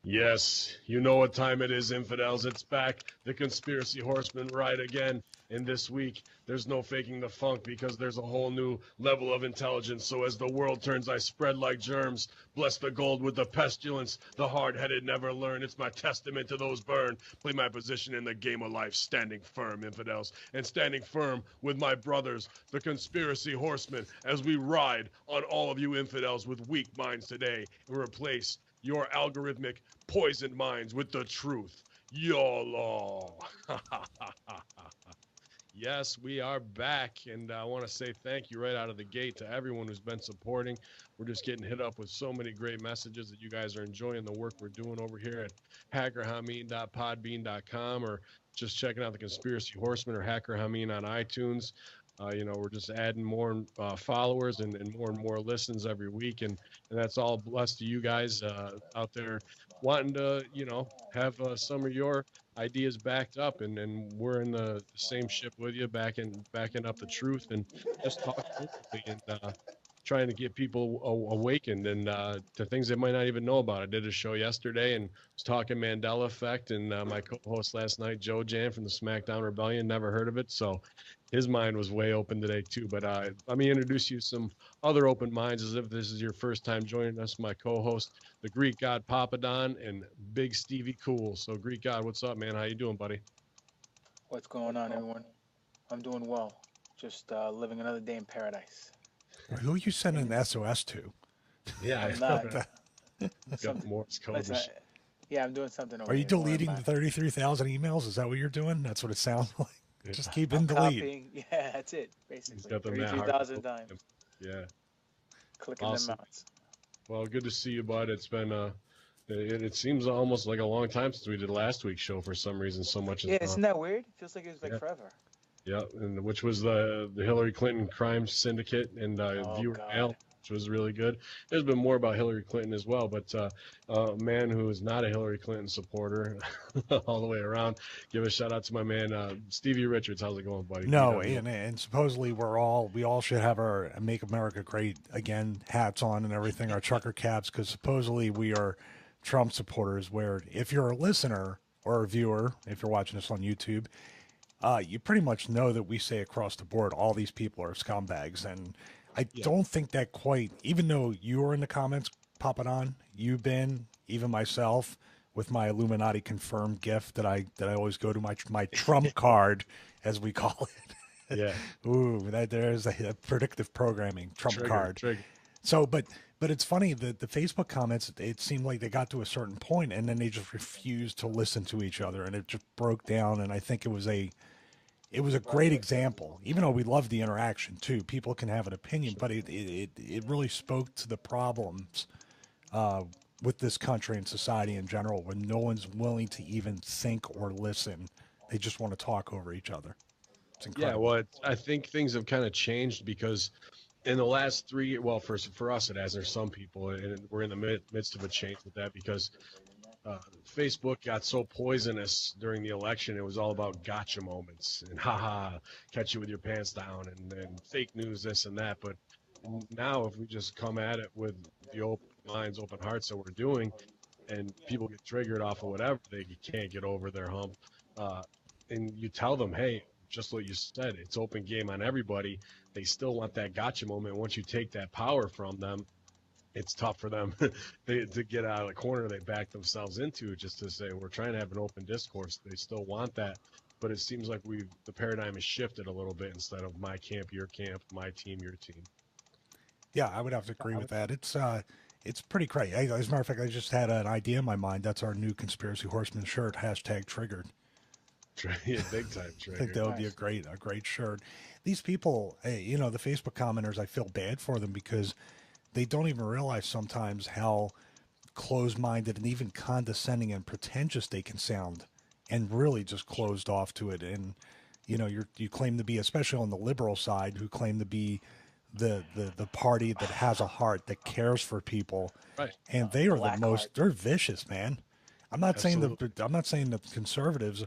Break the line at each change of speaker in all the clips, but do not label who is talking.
Yes, you know what time it is, infidels. It's back. The Conspiracy Horsemen ride again. And this week, there's no faking the funk because there's a whole new level of intelligence. So as the world turns, I spread like germs. Bless the gold with the pestilence. The hard-headed never learn. It's my testament to those burn. Play my position in the game of life, standing firm, infidels. And standing firm with my brothers, the Conspiracy Horsemen, as we ride on all of you infidels with weak minds today and replace your algorithmic poisoned minds with the truth. YOLO. Yes, we are back, and I want to say thank you right out of the gate to everyone who's been supporting. We're just getting hit up with so many great messages that you guys are enjoying the work we're doing over here at HackerHamin.podbean.com, or just checking out the Conspiracy Horsemen or HackerHamin on iTunes. We're just adding more followers and more listens every week, and that's all blessed to you guys out there wanting to, have some of your ideas backed up, and we're in the same ship with you, backing up the truth and just talking openly and trying to get people awakened and to things they might not even know about. I did a show yesterday and was talking Mandela Effect, and my co-host last night, Joe Jan from the SmackDown Rebellion, never heard of it, so his mind was way open today too. But let me introduce you some other open minds, as if this is your first time joining us. My co-host, the Greek God Papadon, and Big Stevie Cool. So Greek God, what's up, man? How you doing, buddy?
What's going on, everyone? I'm doing well. Just living another day in paradise.
Who are you sending an SOS to?
Yeah,
I'm not.
got Morse code.
Listen, yeah, I'm doing something over
Are you
here. Don't worry
deleting
about
the
it.
33,000 emails? Is that what you're doing? That's what it sounds like.
Yeah.
Just keep
I'm
and delete.
copying. Yeah, that's it.
He's
Basically,
got the Matt
33,000
Hardy.
times.
Yeah,
Clicking them
awesome.
out.
Well, good to see you, bud. It's been it seems almost like a long time since we did last week's show. For some reason, so much is
Yeah, isn't that weird? Feels like it was like
Yeah.
forever.
Yeah, and which was the Hillary Clinton crime syndicate and
Oh
viewer
God.
mail, which was really good. There's been more about Hillary Clinton as well, but a man who is not a Hillary Clinton supporter all the way around. Give a shout out to my man Stevie Richards. How's it going, buddy?
No,
BW.
and supposedly we all should have our Make America Great Again hats on and everything, our trucker caps, because supposedly we are Trump supporters. Where if you're a listener or a viewer, if you're watching us on YouTube, you pretty much know that we say across the board all these people are scumbags, and I
Yeah,
don't think that quite. Even though you were in the comments, Papadon, you've been, even myself, with my Illuminati confirmed gift that I always go to my Trump card, as we call it.
yeah.
Ooh, that there's a predictive programming Trump card.
Trigger.
So, but it's funny that the Facebook comments, it seemed like they got to a certain point and then they just refused to listen to each other, and it just broke down. And I think it was a great example. Even though we love the interaction too, people can have an opinion, but it really spoke to the problems with this country and society in general, when no one's willing to even think or listen. They just want to talk over each other. It's
Yeah,
incredible.
well, I think things have kind of changed because in the last 3 years, well, for us it has. There's some people, and we're in the midst of a change with that because Facebook got so poisonous during the election. It was all about gotcha moments and haha, catch you with your pants down, and fake news, this and that. But now, if we just come at it with the open minds, open hearts that we're doing, and people get triggered off of whatever, they can't get over their hump. Uh, and you tell them, hey, just what you said, it's open game on everybody. They still want that gotcha moment. Once you take that power from them, it's tough for them to get out of the corner they back themselves into, just to say we're trying to have an open discourse. They still want that, but it seems like the paradigm has shifted a little bit. Instead of my camp, your camp, my team, your team.
Yeah, I would have to agree with that. It's pretty crazy. As a matter of fact, I just had an idea in my mind. That's our new Conspiracy Horseman shirt. Hashtag triggered.
Yeah, big time
I think
trigger.
that would be
Nice.
a great shirt. These people, the Facebook commenters, I feel bad for them because they don't even realize sometimes how closed-minded and even condescending and pretentious they can sound, and really just closed off to it. And you claim to be, especially on the liberal side, who claim to be the party that has a heart, that cares for people,
Right.
and they are the
Black heart.
most. They're vicious, man.
Absolutely.
I'm not saying the conservatives.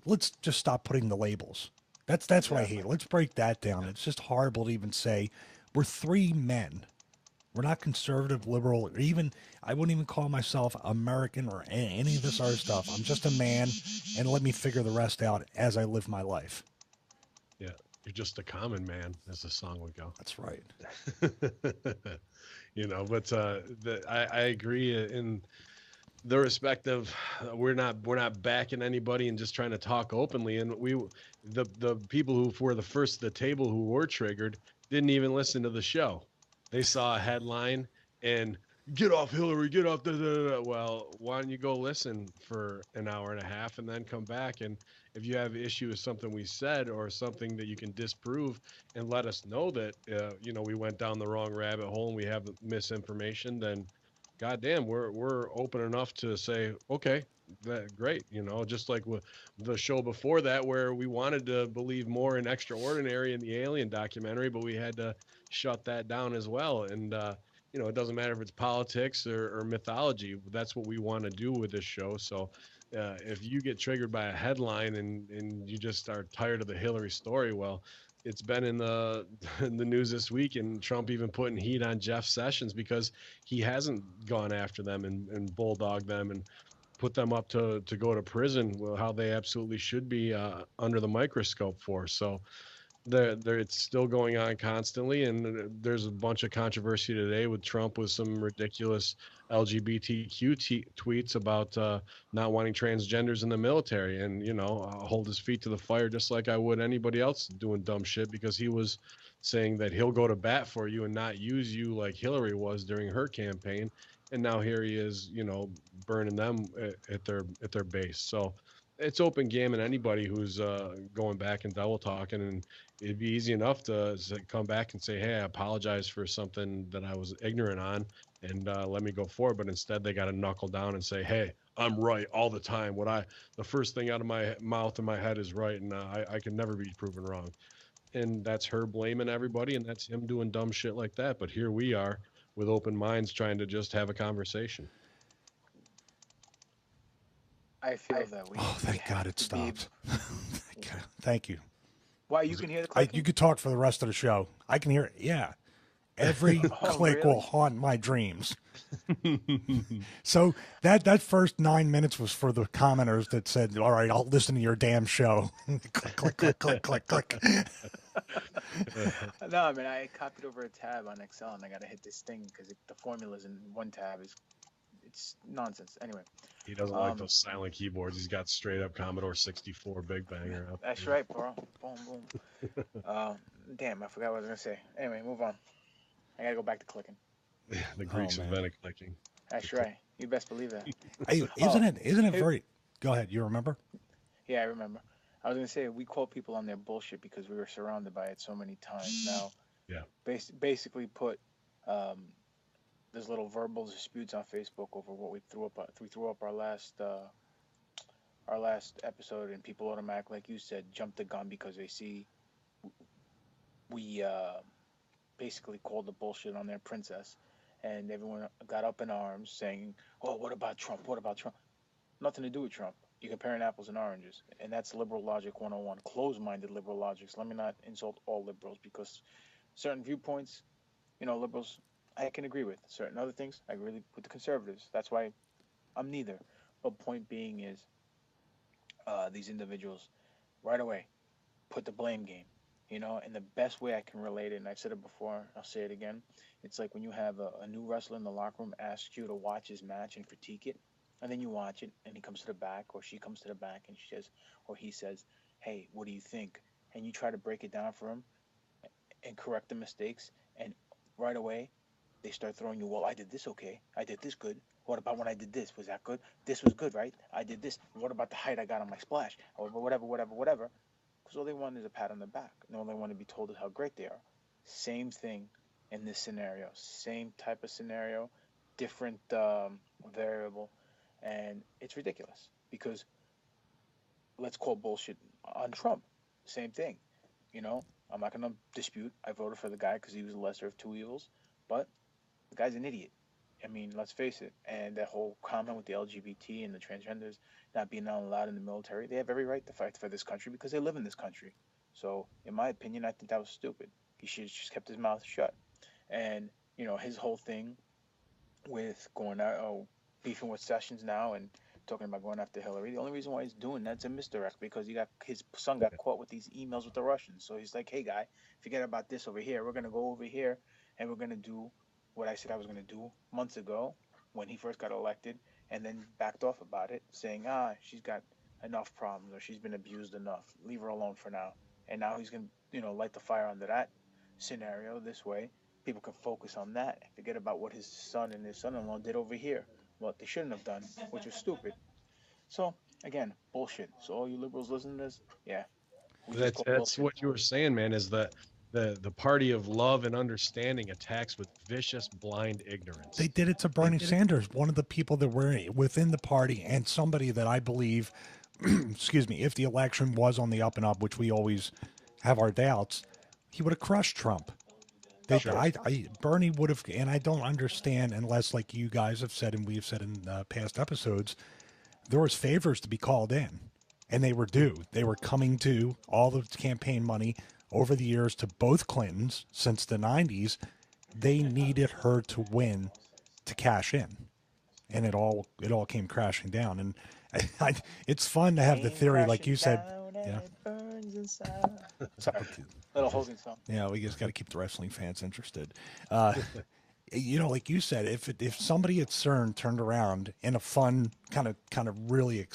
Let's just stop putting the labels. That's what I
Exactly.
hate. Let's break that down. It's just horrible to even say we're three men. We're not conservative, liberal, or even, I wouldn't even call myself American or any of this other stuff. I'm just a man, and let me figure the rest out as I live my life.
Yeah, you're just a common man, as the song would go.
That's right.
But I agree in the respect of we're not backing anybody and just trying to talk openly. And the people who were the first at the table who were triggered didn't even listen to the show. They saw a headline and get off Hillary, get off the. Well, why don't you go listen for an hour and a half and then come back? And if you have issue with something we said or something that you can disprove and let us know that we went down the wrong rabbit hole and we have misinformation, then goddamn, we're open enough to say, okay, great. Just like the show before that, where we wanted to believe more in Extraordinary in the Alien documentary, but we had to shut that down as well. And it doesn't matter if it's politics or mythology. That's what we want to do with this show. So if you get triggered by a headline and you just are tired of the Hillary story, well, it's been in the news this week, and Trump even putting heat on Jeff Sessions because he hasn't gone after them and bulldogged them and put them up to go to prison, how they absolutely should be under the microscope for. So it's still going on constantly, and there's a bunch of controversy today with Trump with some ridiculous LGBTQ tweets about not wanting transgenders in the military, and I'll hold his feet to the fire just like I would anybody else doing dumb shit, because he was saying that he'll go to bat for you and not use you like Hillary was during her campaign, and now here he is, burning them at their base. So it's open game, and anybody who's going back and double talking, and it'd be easy enough to come back and say, hey, I apologize for something that I was ignorant on, and let me go forward. But instead they got to knuckle down and say, hey, I'm right all the time. The first thing out of my mouth and my head is right, and I can never be proven wrong. And that's her blaming everybody, and that's him doing dumb shit like that. But here we are with open minds trying to just have a conversation.
I feel that we.
Thank God it stopped. Thank you.
Why, you can hear the clicking?
You could talk for the rest of the show. I can hear it. Yeah. Every click will haunt my dreams. So that first 9 minutes was for the commenters that said, all right, I'll listen to your damn show. Click, click, click, click, click.
No, I mean, I copied over a tab on Excel, and I got to hit this thing because the formulas in one tab it's nonsense. Anyway.
He doesn't like those silent keyboards. He's got straight up Commodore 64 Big Banger up.
That's right, bro. Boom, boom. Damn, I forgot what I was going to say. Anyway, move on. I got to go back to clicking.
The Greeks invented clicking.
That's right. You best believe that.
Hey, isn't it very... Go ahead. You remember?
Yeah, I remember. I was going to say, we quote people on their bullshit because we were surrounded by it so many times. Now,
yeah,
basically put... there's little verbal disputes on Facebook over what we threw up our last episode, and people automatically, like you said, jump the gun because they see we basically called the bullshit on their princess, and everyone got up in arms saying, "Oh, what about Trump? What about Trump?" Nothing to do with Trump. You're comparing apples and oranges, and that's liberal logic 101. Closed-minded liberal logic. So let me not insult all liberals, because certain viewpoints, liberals, I can agree with. Certain other things, I agree with the conservatives. That's why I'm neither. But point being is, these individuals, right away, put the blame game. And the best way I can relate it, and I've said it before, I'll say it again, it's like when you have a new wrestler in the locker room asks you to watch his match and critique it, and then you watch it, and he comes to the back, or she comes to the back, and she says, or he says, hey, what do you think? And you try to break it down for him and correct the mistakes, and right away, they start throwing you, well, I did this okay. I did this good. What about when I did this? Was that good? This was good, right? I did this. What about the height I got on my splash? Or whatever. Because all they want is a pat on the back. And all they want to be told is how great they are. Same thing in this scenario. Same type of scenario, different variable. And it's ridiculous. Because let's call bullshit on Trump. Same thing. I'm not going to dispute. I voted for the guy because he was the lesser of two evils. But the guy's an idiot. I mean, let's face it. And that whole comment with the LGBT and the transgenders not being allowed in the military, they have every right to fight for this country because they live in this country. So, in my opinion, I think that was stupid. He should have just kept his mouth shut. And his whole thing with going out, beefing with Sessions now and talking about going after Hillary. The only reason why he's doing that's a misdirect because his son got caught with these emails with the Russians. So he's like, hey guy, forget about this over here. We're gonna go over here and we're gonna do what I said I was gonna do months ago when he first got elected, and then backed off about it, saying, she's got enough problems or she's been abused enough. Leave her alone for now. And now he's gonna, light the fire under that scenario this way people can focus on that and forget about what his son and his son-in-law did over here, what they shouldn't have done, which was stupid. So again, bullshit. So all you liberals listening to this, yeah,
that's what you were saying, man. Is that the party of love and understanding attacks with vicious, blind ignorance.
They did it to Bernie Sanders, one of the people that were within the party, and somebody that I believe, excuse me, if the election was on the up and up, which we always have our doubts, he would have crushed Trump. Bernie would have, and I don't understand unless, like you guys have said and we've said in past episodes, there was favors to be called in, and they were due. They were coming to all the campaign money over the years to both Clintons since the 90s. They needed her to win to cash in, and it all came crashing down. And it's fun to have the theory, like you said. Yeah.
Little Hogan song.
Yeah, we just got to keep the wrestling fans interested. Like you said, if somebody at CERN turned around in a fun kind of really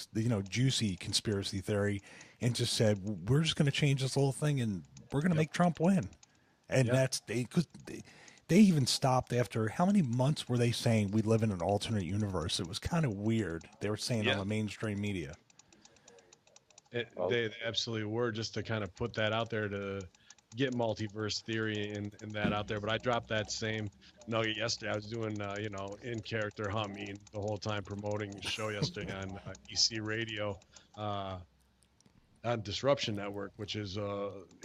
juicy conspiracy theory and just said, we're just going to change this whole thing and we're going to make Trump win, and that's because they even stopped after how many months were they saying we live in an alternate universe? It was kind of weird. They were saying on the mainstream media.
They absolutely were, just to kind of put that out there to get multiverse theory and that out there. But I dropped that same nugget yesterday. I was doing, in character Hamin the whole time, promoting a show yesterday on EC Radio on Disruption Network, which is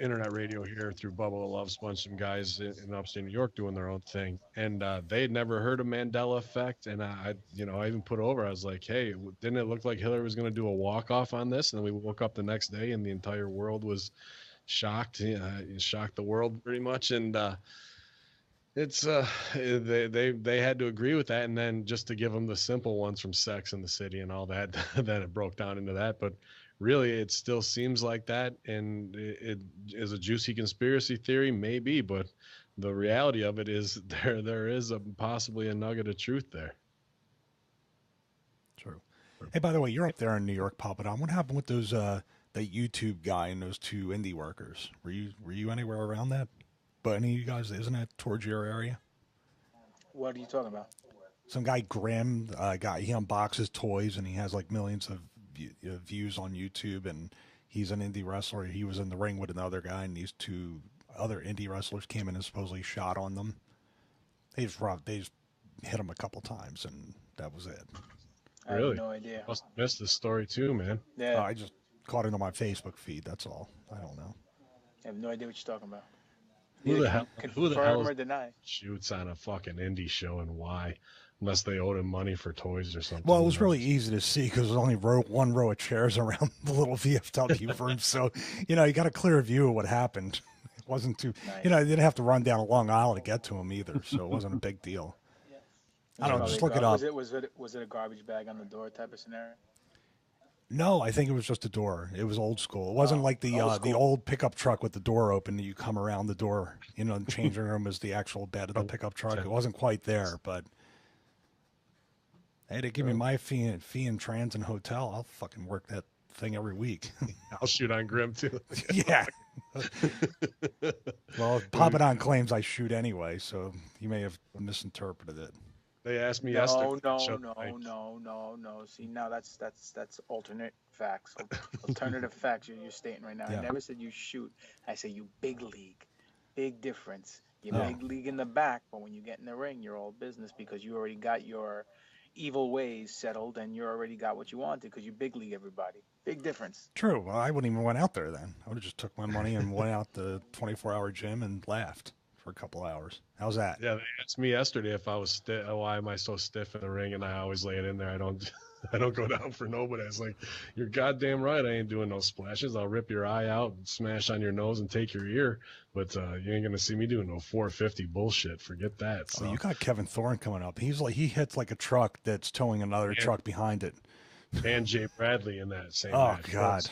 internet radio here through Bubba Loves Bunch, some guys in upstate New York doing their own thing. And they'd never heard of Mandela Effect. And I even put over, I was like, hey, didn't it look like Hillary was going to do a walk-off on this? And then we woke up the next day and the entire world was shocked. It shocked the world pretty much. And it's they had to agree with that. And then just to give them the simple ones from Sex and the City and all that, then it broke down into that. But really, it still seems like that, and it is a juicy conspiracy theory, maybe, but the reality of it is there is possibly a nugget of truth there.
True. Hey, by the way, you're up there in New York, Papadon. What happened with those that YouTube guy and those two indie workers? Were you anywhere around that? But any of you guys, isn't that towards your area?
What are you talking about?
Some guy, Graham, he unboxes toys and he has like millions of views on YouTube, and he's an indie wrestler. He was in the ring with another guy, and these two other indie wrestlers came in and supposedly shot on them. They just hit him a couple times, and that was it.
Really? I have no idea.
Must have missed the story too, man.
Yeah.
I just caught it on my Facebook feed. That's all. I don't know.
I have no idea what you're talking about.
Who the hell
or deny?
Shoots on a fucking indie show, and why? Unless they owed him money for toys or something.
Well, it was really easy to see because there's only one row of chairs around the little VFW room. So, you got a clear view of what happened. It wasn't too, nice. You didn't have to run down a long aisle to get to him either. So it wasn't a big deal. I don't know. Just look it up.
Was it a garbage bag on the door type of scenario?
No, I think it was just a door. It was old school. It wasn't like the old pickup truck with the door open and you come around the door, the changing room is the actual bed of the pickup truck. It wasn't quite there, but hey, they give me my fee in trans and hotel. I'll fucking work that thing every week.
I'll shoot on Grim too.
Yeah. Well, Papadon claims I shoot anyway, so he may have misinterpreted it.
They asked me yesterday.
No. See, now that's alternate facts. Alternative facts you're stating right now. Yeah. I never said you shoot. I say you big league. Big difference. You big league in the back, but when you get in the ring, you're all business because you already got your evil ways settled and you already got what you wanted because you big league everybody. Big difference.
True. Well, I wouldn't even went out there then. I would have just took my money and went out the 24-hour gym and laughed for a couple hours. How's that?
Yeah, they asked me yesterday if I was stiff. Why am I so stiff in the ring? And I always lay it in there. I don't. I don't go down for nobody. It's like, you're goddamn right. I ain't doing no splashes. I'll rip your eye out, and smash on your nose, and take your ear. But you ain't gonna see me doing no 450 bullshit. Forget that. So.
Oh, you got Kevin Thorne coming up. He hits like a truck that's towing another truck behind it.
And Jay Bradley in that same
Oh,
match.
God.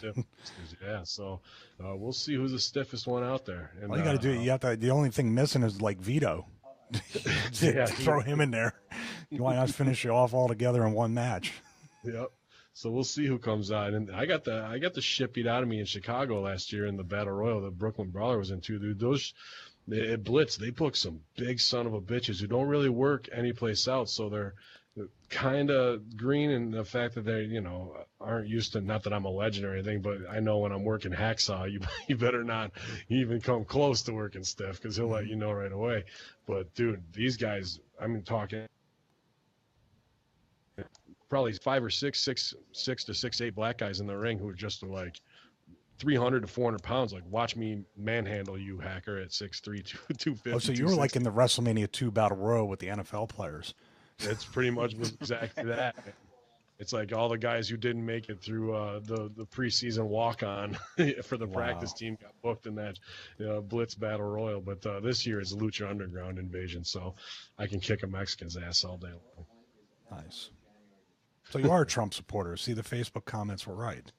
Yeah, so we'll see who's the stiffest one out there. And,
all you got to do, you have to. The only thing missing is like Vito. Throw him in there. Why not finish you off all together in one match?
Yep. So we'll see who comes out. And I got the shit beat out of me in Chicago last year in the Battle Royal that Brooklyn Brawler was in too. Dude, at Blitz, they book some big son of a bitches who don't really work anyplace else. So they're kind of green in the fact that they, aren't used to, not that I'm a legend or anything, but I know when I'm working Hacksaw, you better not even come close to working stiff, because he'll let you know right away. But dude, these guys, I'm talking probably 5 or 6 to 6'8" black guys in the ring who are just like 300 to 400 pounds. Like, watch me manhandle you, Hacker, at 6'3", 250.
Oh, so you were like in the WrestleMania 2 Battle Royal with the NFL players.
It's pretty much exactly that. It's like all the guys who didn't make it through the preseason walk-on for the practice team got booked in that Blitz Battle Royal. But this year is Lucha Underground Invasion, so I can kick a Mexican's ass all day long.
Nice. So you are a Trump supporter. See, the Facebook comments were right.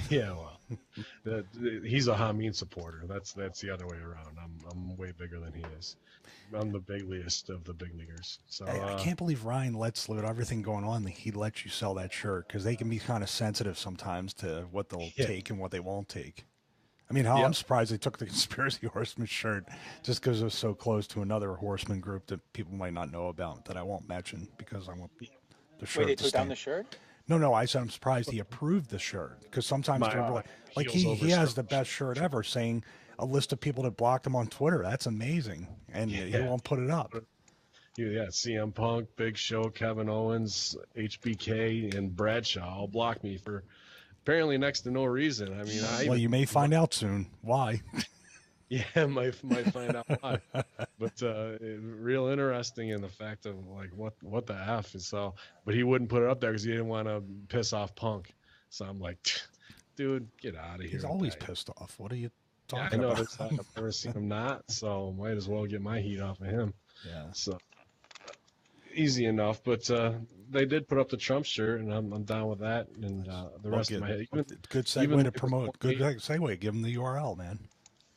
Yeah, well, he's a Hamin supporter. That's the other way around. I'm way bigger than he is. I'm the bigliest of the big leaguers. So
I can't believe Ryan lets, with everything going on, he lets you sell that shirt, because they can be kind of sensitive sometimes to what they'll take and what they won't take. I mean, I'm surprised they took the Conspiracy Horsemen shirt just because it was so close to another Horseman group that people might not know about that I won't mention, because I want the shirt.
Wait, they took down the shirt?
No, I said I'm surprised he approved the shirt, because sometimes they're like he has the best shirt ever, saying a list of people that blocked him on Twitter. That's amazing, and he won't put it up.
Yeah, CM Punk, Big Show, Kevin Owens, HBK, and Bradshaw all blocked me for apparently next to no reason. I mean,
you may find out soon why.
Yeah, might find out why. But real interesting in the fact of like what the F is. So, but he wouldn't put it up there because he didn't want to piss off Punk. So I'm like, dude, get out of here.
He's always pissed off. What are you talking
about?
I
know. I've never seen him not. So might as well get my heat off of him.
Yeah.
So easy enough. But they did put up the Trump shirt, and I'm down with that. And the rest of my head.
Good segue to promote. Good segue. Give him the URL, man.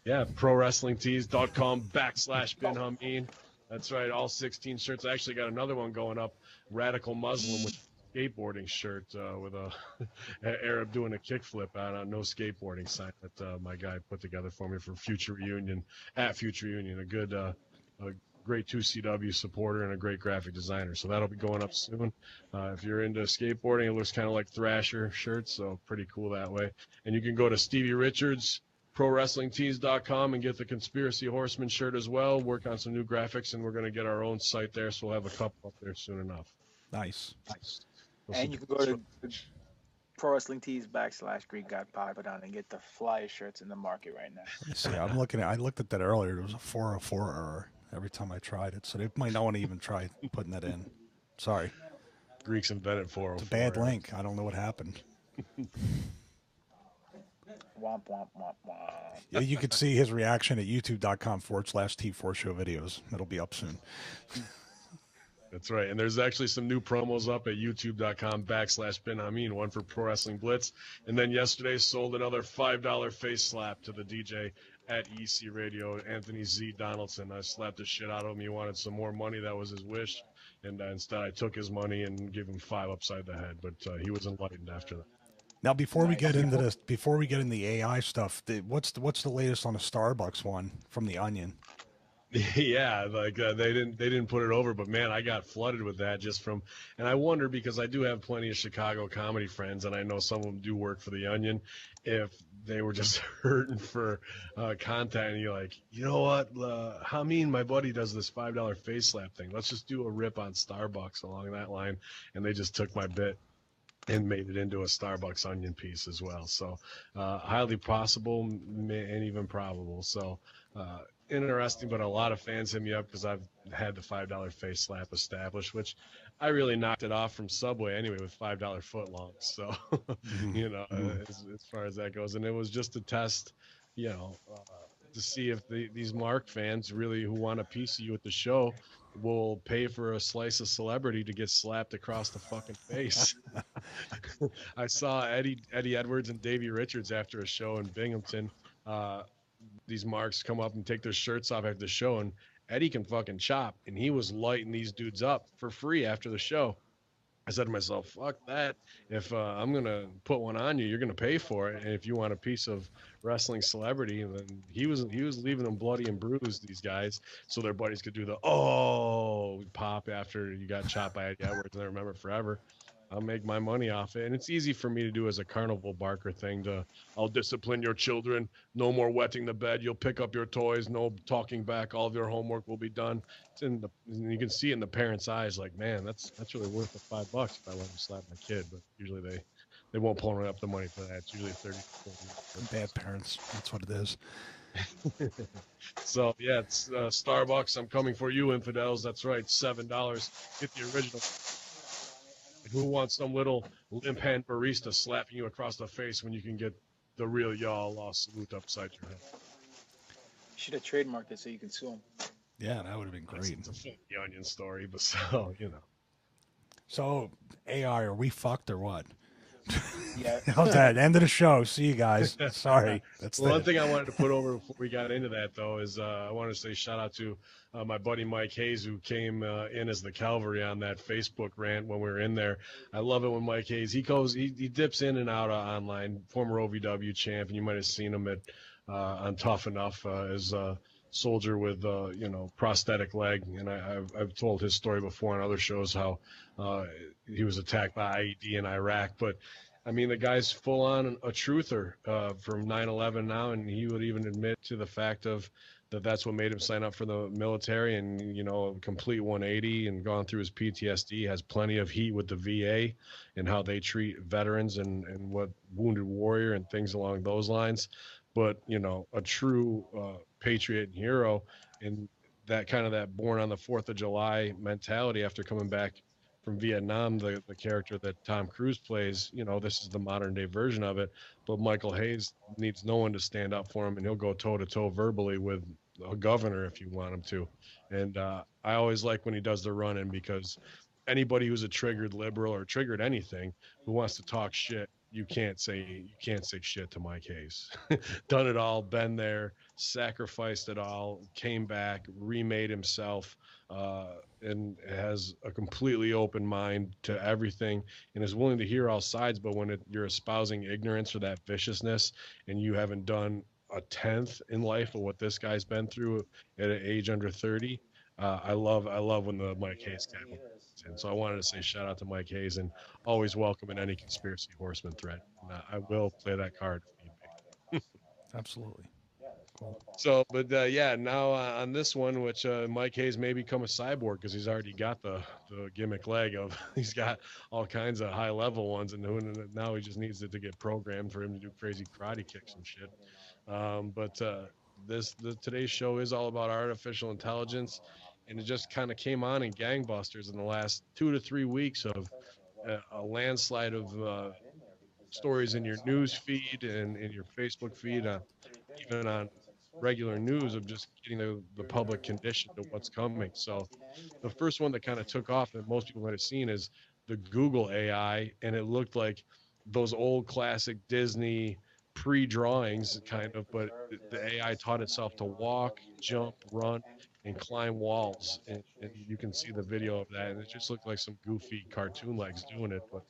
Yeah, prowrestlingtees.com/Ben Hamin. That's right, all 16 shirts. I actually got another one going up, Radical Muslim with skateboarding shirt with a Arab doing a kickflip on a no skateboarding sign that my guy put together for me for Future Reunion, at Future Reunion. A great 2CW supporter and a great graphic designer. So that'll be going up soon. If you're into skateboarding, it looks kind of like Thrasher shirts, so pretty cool that way. And you can go to Stevie Richards, ProWrestlingTees.com, and get the Conspiracy Horsemen shirt as well. Work on some new graphics, and we're going to get our own site there, so we'll have a couple up there soon enough.
Nice.
And you can go to Pro Wrestling Tees /Greek God Papadon and get the flyest shirts in the market right now.
See, I looked at that earlier. There was a 404 error every time I tried it, so they might not want to even try putting that in. Sorry.
Greeks invented 404.
It's a bad link. I don't know what happened.
Womp, womp, womp, womp.
Yeah, you can see his reaction at youtube.com/T4 Show videos. It'll be up soon.
That's right. And there's actually some new promos up at youtube.com/Ben Hamin, one for Pro Wrestling Blitz. And then yesterday sold another $5 face slap to the DJ at EC Radio, Anthony Z. Donaldson. I slapped the shit out of him. He wanted some more money. That was his wish. And instead I took his money and gave him 5 upside the head. But he was enlightened after that.
Now, before we get into this, before we get in the AI stuff, what's the latest on the Starbucks one from the Onion?
Yeah, like they didn't put it over, but man, I got flooded with that just from, and I wonder because I do have plenty of Chicago comedy friends, and I know some of them do work for the Onion. If they were just hurting for content, and you're like, you know what, Hamin, my buddy, does this $5 face slap thing. Let's just do a rip on Starbucks along that line, and they just took my bit and made it into a Starbucks Onion piece as well. So highly possible and even probable. So interesting, but a lot of fans hit me up because I've had the $5 face slap established, which I really knocked it off from Subway anyway with $5 footlongs. So, you know, as far as that goes, and it was just a test, you know, to see if these Mark fans really who want a piece of you at the show will pay for a slice of celebrity to get slapped across the fucking face. I saw Eddie Edwards and Davey Richards after a show in Binghamton. Uh, these marks come up and take their shirts off after the show, and Eddie can fucking chop, and he was lighting these dudes up for free after the show. I said to myself, "Fuck that! If I'm gonna put one on you, you're gonna pay for it. And if you want a piece of wrestling celebrity, then he was leaving them bloody and bruised. These guys, so their buddies could do the pop after you got chopped by Eddie Edwards, and they remember it forever. I'll make my money off it, and it's easy for me to do as a carnival barker thing. I'll discipline your children. No more wetting the bed. You'll pick up your toys. No talking back. All of your homework will be done. And you can see it in the parents' eyes, like, man, that's really worth the $5 if I let them slap my kid. But usually they won't pull up the money for that. It's usually 30.
Bad parents. That's what it is.
So yeah, it's Starbucks. I'm coming for you, infidels. That's right, $7. Get the original. Who wants some little limp hand barista slapping you across the face when you can get the real y'all lost salute upside your head?
You should have trademarked it so you can sue him.
Yeah, that would have been great.
It's the onion story, but so, you know.
So, AI, are we fucked or what?
Yeah.
How's that? End of the show. See you guys. Sorry. That's
One thing I wanted to put over before we got into that, though, is I want to say shout out to my buddy Mike Hayes, who came in as the cavalry on that Facebook rant when we were in there. I love it when Mike Hayes, he dips in and out online, former OVW champ, and you might have seen him at on Tough Enough as a soldier with prosthetic leg, and I've told his story before on other shows how he was attacked by IED in Iraq. But I mean, the guy's full on a truther from 9/11 now, and he would even admit to the fact of that's what made him sign up for the military, and a complete 180 and gone through his PTSD, has plenty of heat with the VA and how they treat veterans and what wounded warrior and things along those lines. But a true patriot and hero, and that born on the 4th of July mentality after coming back from Vietnam, the character that Tom Cruise plays, this is the modern day version of it. But Michael Hayes needs no one to stand up for him, and he'll go toe to toe verbally with a governor if you want him to. And I always like when he does the run in, because anybody who's a triggered liberal or triggered anything who wants to talk shit, you can't say shit to Mike Hayes. Done it all, been there, sacrificed it all, came back, remade himself, and has a completely open mind to everything, and is willing to hear all sides. But when you're espousing ignorance or that viciousness, and you haven't done a tenth in life of what this guy's been through at an age under 30, I love when the Mike Hayes guy comes in. So I wanted to say shout out to Mike Hayes, and always welcome in any Conspiracy Horseman thread. And I will play that card if need be.
Absolutely. Cool.
So, but now on this one, which Mike Hayes may become a cyborg because he's already got the gimmick leg of, he's got all kinds of high level ones, and now he just needs it to get programmed for him to do crazy karate kicks and shit. But today's show is all about artificial intelligence, and it just kind of came on in gangbusters in the last 2 to 3 weeks of a landslide of stories in your news feed and in your Facebook feed, even on regular news, of just getting the public condition to what's coming. So the first one that kind of took off that most people might have seen is the Google AI, and it looked like those old classic Disney pre-drawings kind of, but the AI taught itself to walk, jump, run, and climb walls, and you can see the video of that, and it just looked like some goofy cartoon legs doing it. But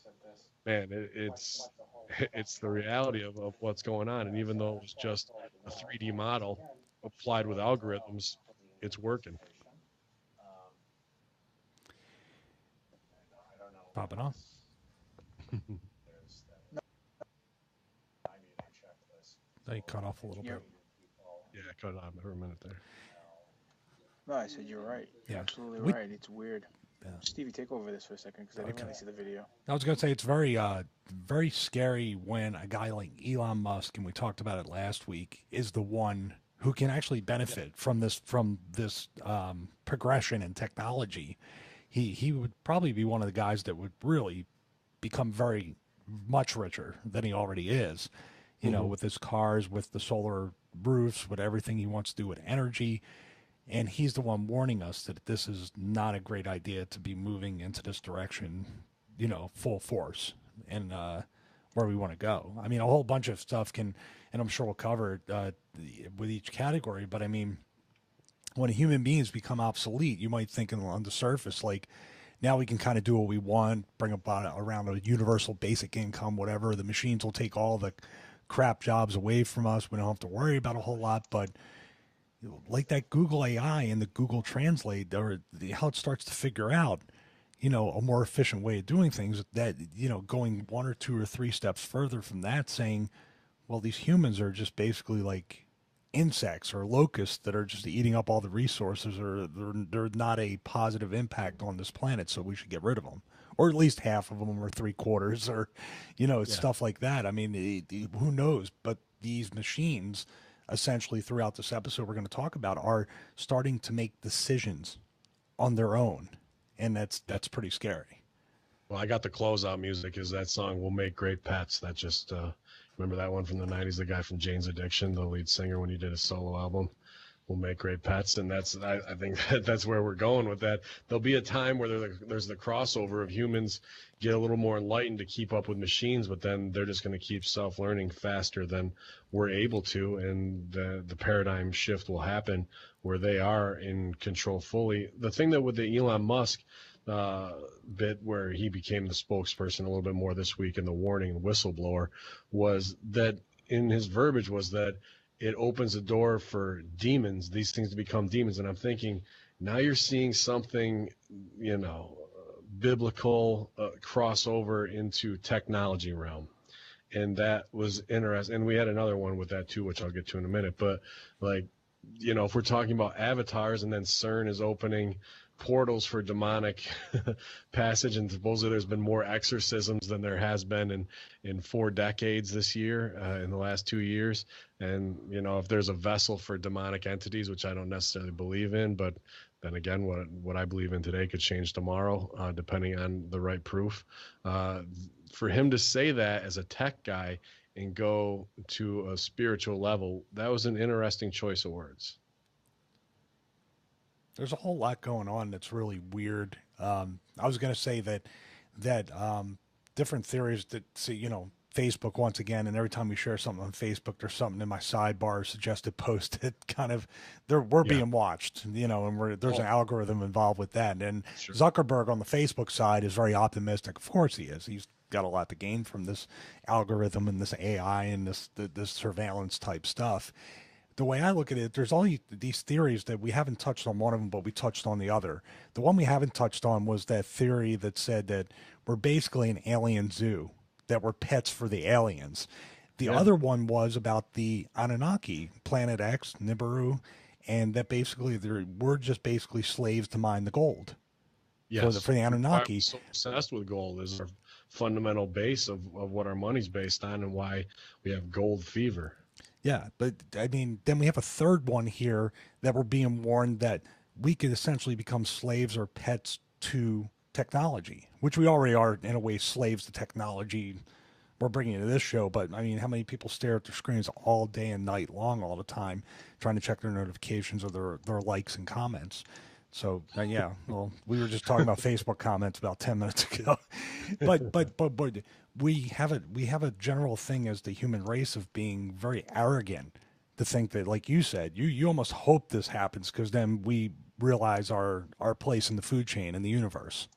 man, it's the reality of what's going on. And even though it was just a 3D model applied with algorithms, it's working.
Papadon. They cut off a little bit.
Yeah, cut it off for a minute there.
No, I said you're right. You're absolutely right. It's weird. Yeah. Stevie, take over this for a second, because I didn't really see the video.
I was going to say it's very, very scary when a guy like Elon Musk, and we talked about it last week, is the one who can actually benefit from this progression in technology. he would probably be one of the guys that would really become very much richer than he already is. You know, with his cars, with the solar roofs, with everything he wants to do with energy. And he's the one warning us that this is not a great idea to be moving into this direction, you know, full force and where we want to go. I mean, a whole bunch of stuff can, and I'm sure we'll cover it with each category, but I mean, when human beings become obsolete, you might think on the surface, like, now we can kind of do what we want, bring about around a universal basic income, whatever. The machines will take all the crap jobs away from us. We don't have to worry about a whole lot, but like that Google AI and the Google Translate, or how it starts to figure out, you know, a more efficient way of doing things, that, you know, going 1 or 2 or 3 steps further from that, saying, well, these humans are just basically like insects or locusts that are just eating up all the resources, or they're not a positive impact on this planet, so we should get rid of them, or at least half of them, or 3/4, or, you know, stuff like that. I mean, who knows? But these machines, essentially throughout this episode we're going to talk about, are starting to make decisions on their own, and that's pretty scary.
Well, I got the closeout music is that song "We'll Make Great Pets." That just remember that one from the '90s, the guy from Jane's Addiction, the lead singer, when he did his solo album, "We'll Make Great Pets." And that's, I think that's where we're going with that. There'll be a time where there's the crossover of humans get a little more enlightened to keep up with machines, but then they're just going to keep self-learning faster than we're able to, and the paradigm shift will happen where they are in control fully. The thing that with the Elon Musk bit, where he became the spokesperson a little bit more this week, in the warning and whistleblower, was that in his verbiage was that it opens the door for demons, these things to become demons. And I'm thinking, now you're seeing something, you know, biblical crossover into technology realm. And that was interesting. And we had another one with that too, which I'll get to in a minute. But like, you know, if we're talking about avatars, and then CERN is opening portals for demonic passage, and supposedly there's been more exorcisms than there has been in 4 decades this year, in the last 2 years. And, you know, if there's a vessel for demonic entities, which I don't necessarily believe in, but then again, what I believe in today could change tomorrow, depending on the right proof. For him to say that as a tech guy and go to a spiritual level, that was an interesting choice of words.
There's a whole lot going on that's really weird. I was going to say that different theories that, see, you know, Facebook once again, and every time we share something on Facebook, there's something in my sidebar suggested post that kind of we're being watched, you know, and there's an algorithm involved with that. And Zuckerberg on the Facebook side is very optimistic. Of course he is. He's got a lot to gain from this algorithm and this AI and this surveillance type stuff. The way I look at it, there's all these theories that we haven't touched on one of them, but we touched on the other. The one we haven't touched on was that theory that said that we're basically an alien zoo, that we're pets for the aliens. The other one was about the Anunnaki, Planet X, Nibiru, and that basically we're just basically slaves to mine the gold.
Yes.
For the Anunnaki.
I'm so obsessed with gold is our fundamental base of what our money's based on, and why we have gold fever.
Yeah, but I mean, then we have a third one here that we're being warned that we could essentially become slaves or pets to technology, which we already are in a way, slaves to technology. We're bringing it to this show, but I mean, how many people stare at their screens all day and night long, all the time, trying to check their notifications or their likes and comments? So yeah, well, we were just talking about Facebook comments about 10 minutes ago, but we have a general thing as the human race of being very arrogant to think that, like you said, you almost hope this happens, because then we realize our place in the food chain in the universe.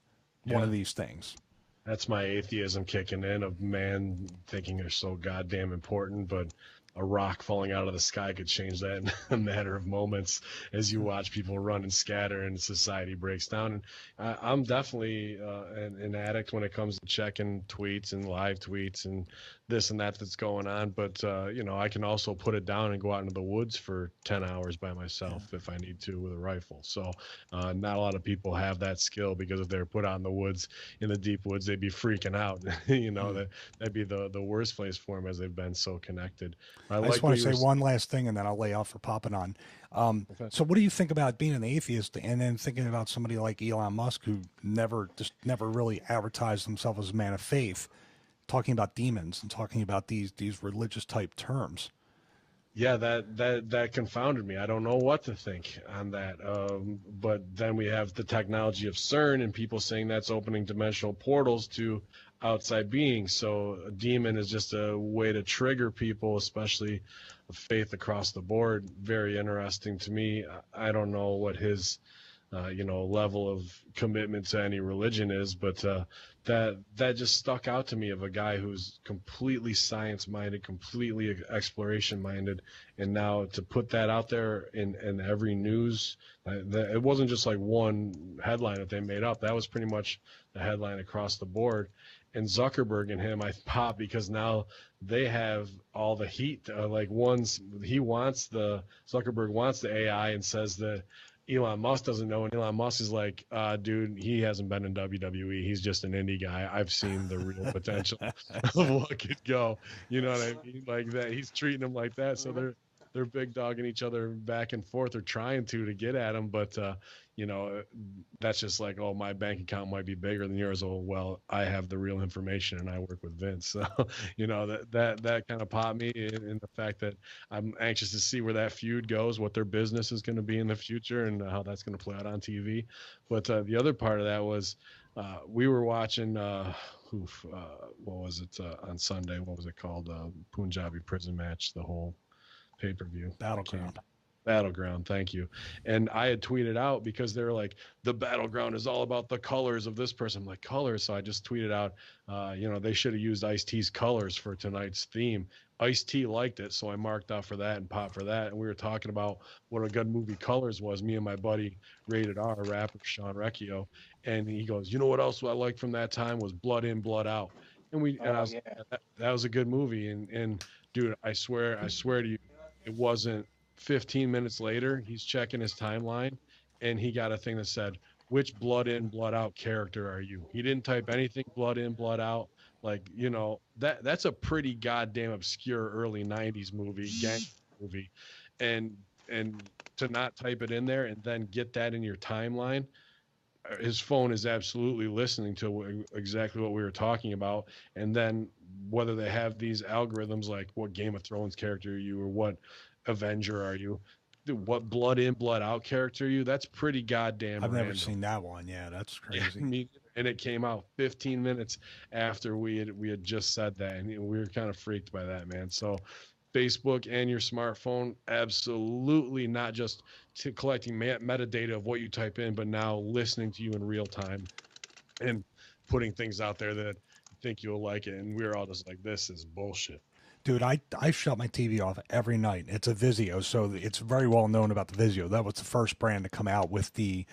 One of these things.
That's my atheism kicking in, of man thinking they're so goddamn important, but a rock falling out of the sky could change that in a matter of moments, as you watch people run and scatter and society breaks down. And I'm definitely an addict when it comes to checking tweets and live tweets and this and that's going on. But, you know, I can also put it down and go out into the woods for 10 hours by myself if I need to with a rifle. So not a lot of people have that skill, because if they're put out in the woods, in the deep woods, they'd be freaking out. You know, that'd be the worst place for them, as they've been so connected.
I just want to say one last thing, and then I'll lay off for Papadon.
Okay.
So what do you think about being an atheist and then thinking about somebody like Elon Musk, who never really advertised himself as a man of faith, talking about demons and talking about these religious type terms?
Yeah, that confounded me. I don't know what to think on that. But then we have the technology of CERN and people saying that's opening dimensional portals to outside beings. So a demon is just a way to trigger people, especially faith across the board. Very interesting to me. I don't know what his level of commitment to any religion is, but that just stuck out to me, of a guy who's completely science-minded, completely exploration-minded, and now to put that out there in every news, it wasn't just like one headline that they made up. That was pretty much the headline across the board. And Zuckerberg and him, I pop, because now they have all the heat. Zuckerberg wants the AI and says that Elon Musk doesn't know, and Elon Musk is like, dude, he hasn't been in WWE. He's just an indie guy. I've seen the real potential of what could go. You know what I mean? Like that. He's treating him like that. So they're big dogging each other back and forth, or trying to get at him. But that's just like, oh, my bank account might be bigger than yours. Oh, well, I have the real information and I work with Vince. So, that kind of popped me in the fact that I'm anxious to see where that feud goes, what their business is going to be in the future, and how that's going to play out on TV. But the other part of that was we were watching, what was it on Sunday? What was it called? Punjabi prison match, the whole pay-per-view. Battleground, thank you. And I had tweeted out, because they're like, the Battleground is all about the colors of this person. I'm like, colors? So I just tweeted out, they should have used Ice-T's colors for tonight's theme. Ice-T liked it, so I marked out for that and popped for that. And we were talking about what a good movie Colors was, me and my buddy, Rated R, rapper Sean Recchio. And he goes, you know what else I liked from that time was Blood In, Blood Out. And I was, that was a good movie. And dude, I swear to you, it wasn't 15 minutes later, he's checking his timeline, and he got a thing that said, which Blood In, Blood Out character are you? He didn't type anything Blood In, Blood Out. Like, that's a pretty goddamn obscure early 90s movie, gang movie. And to not type it in there and then get that in your timeline, his phone is absolutely listening to exactly what we were talking about. And then whether they have these algorithms like what Game of Thrones character are you, or what Avenger are you, what Blood In, Blood Out character are you, that's pretty goddamn
I've
random.
never seen that one. Yeah, that's crazy.
Yeah, and it came out 15 minutes after we had just said that, and we were kind of freaked by that, man. So Facebook and your smartphone, absolutely not just collecting metadata of what you type in, but now listening to you in real time and putting things out there that think you'll like it. And we're all just like, this is bullshit.
Dude, I shut my TV off every night. It's a Vizio, so it's very well known about the Vizio. That was the first brand to come out with the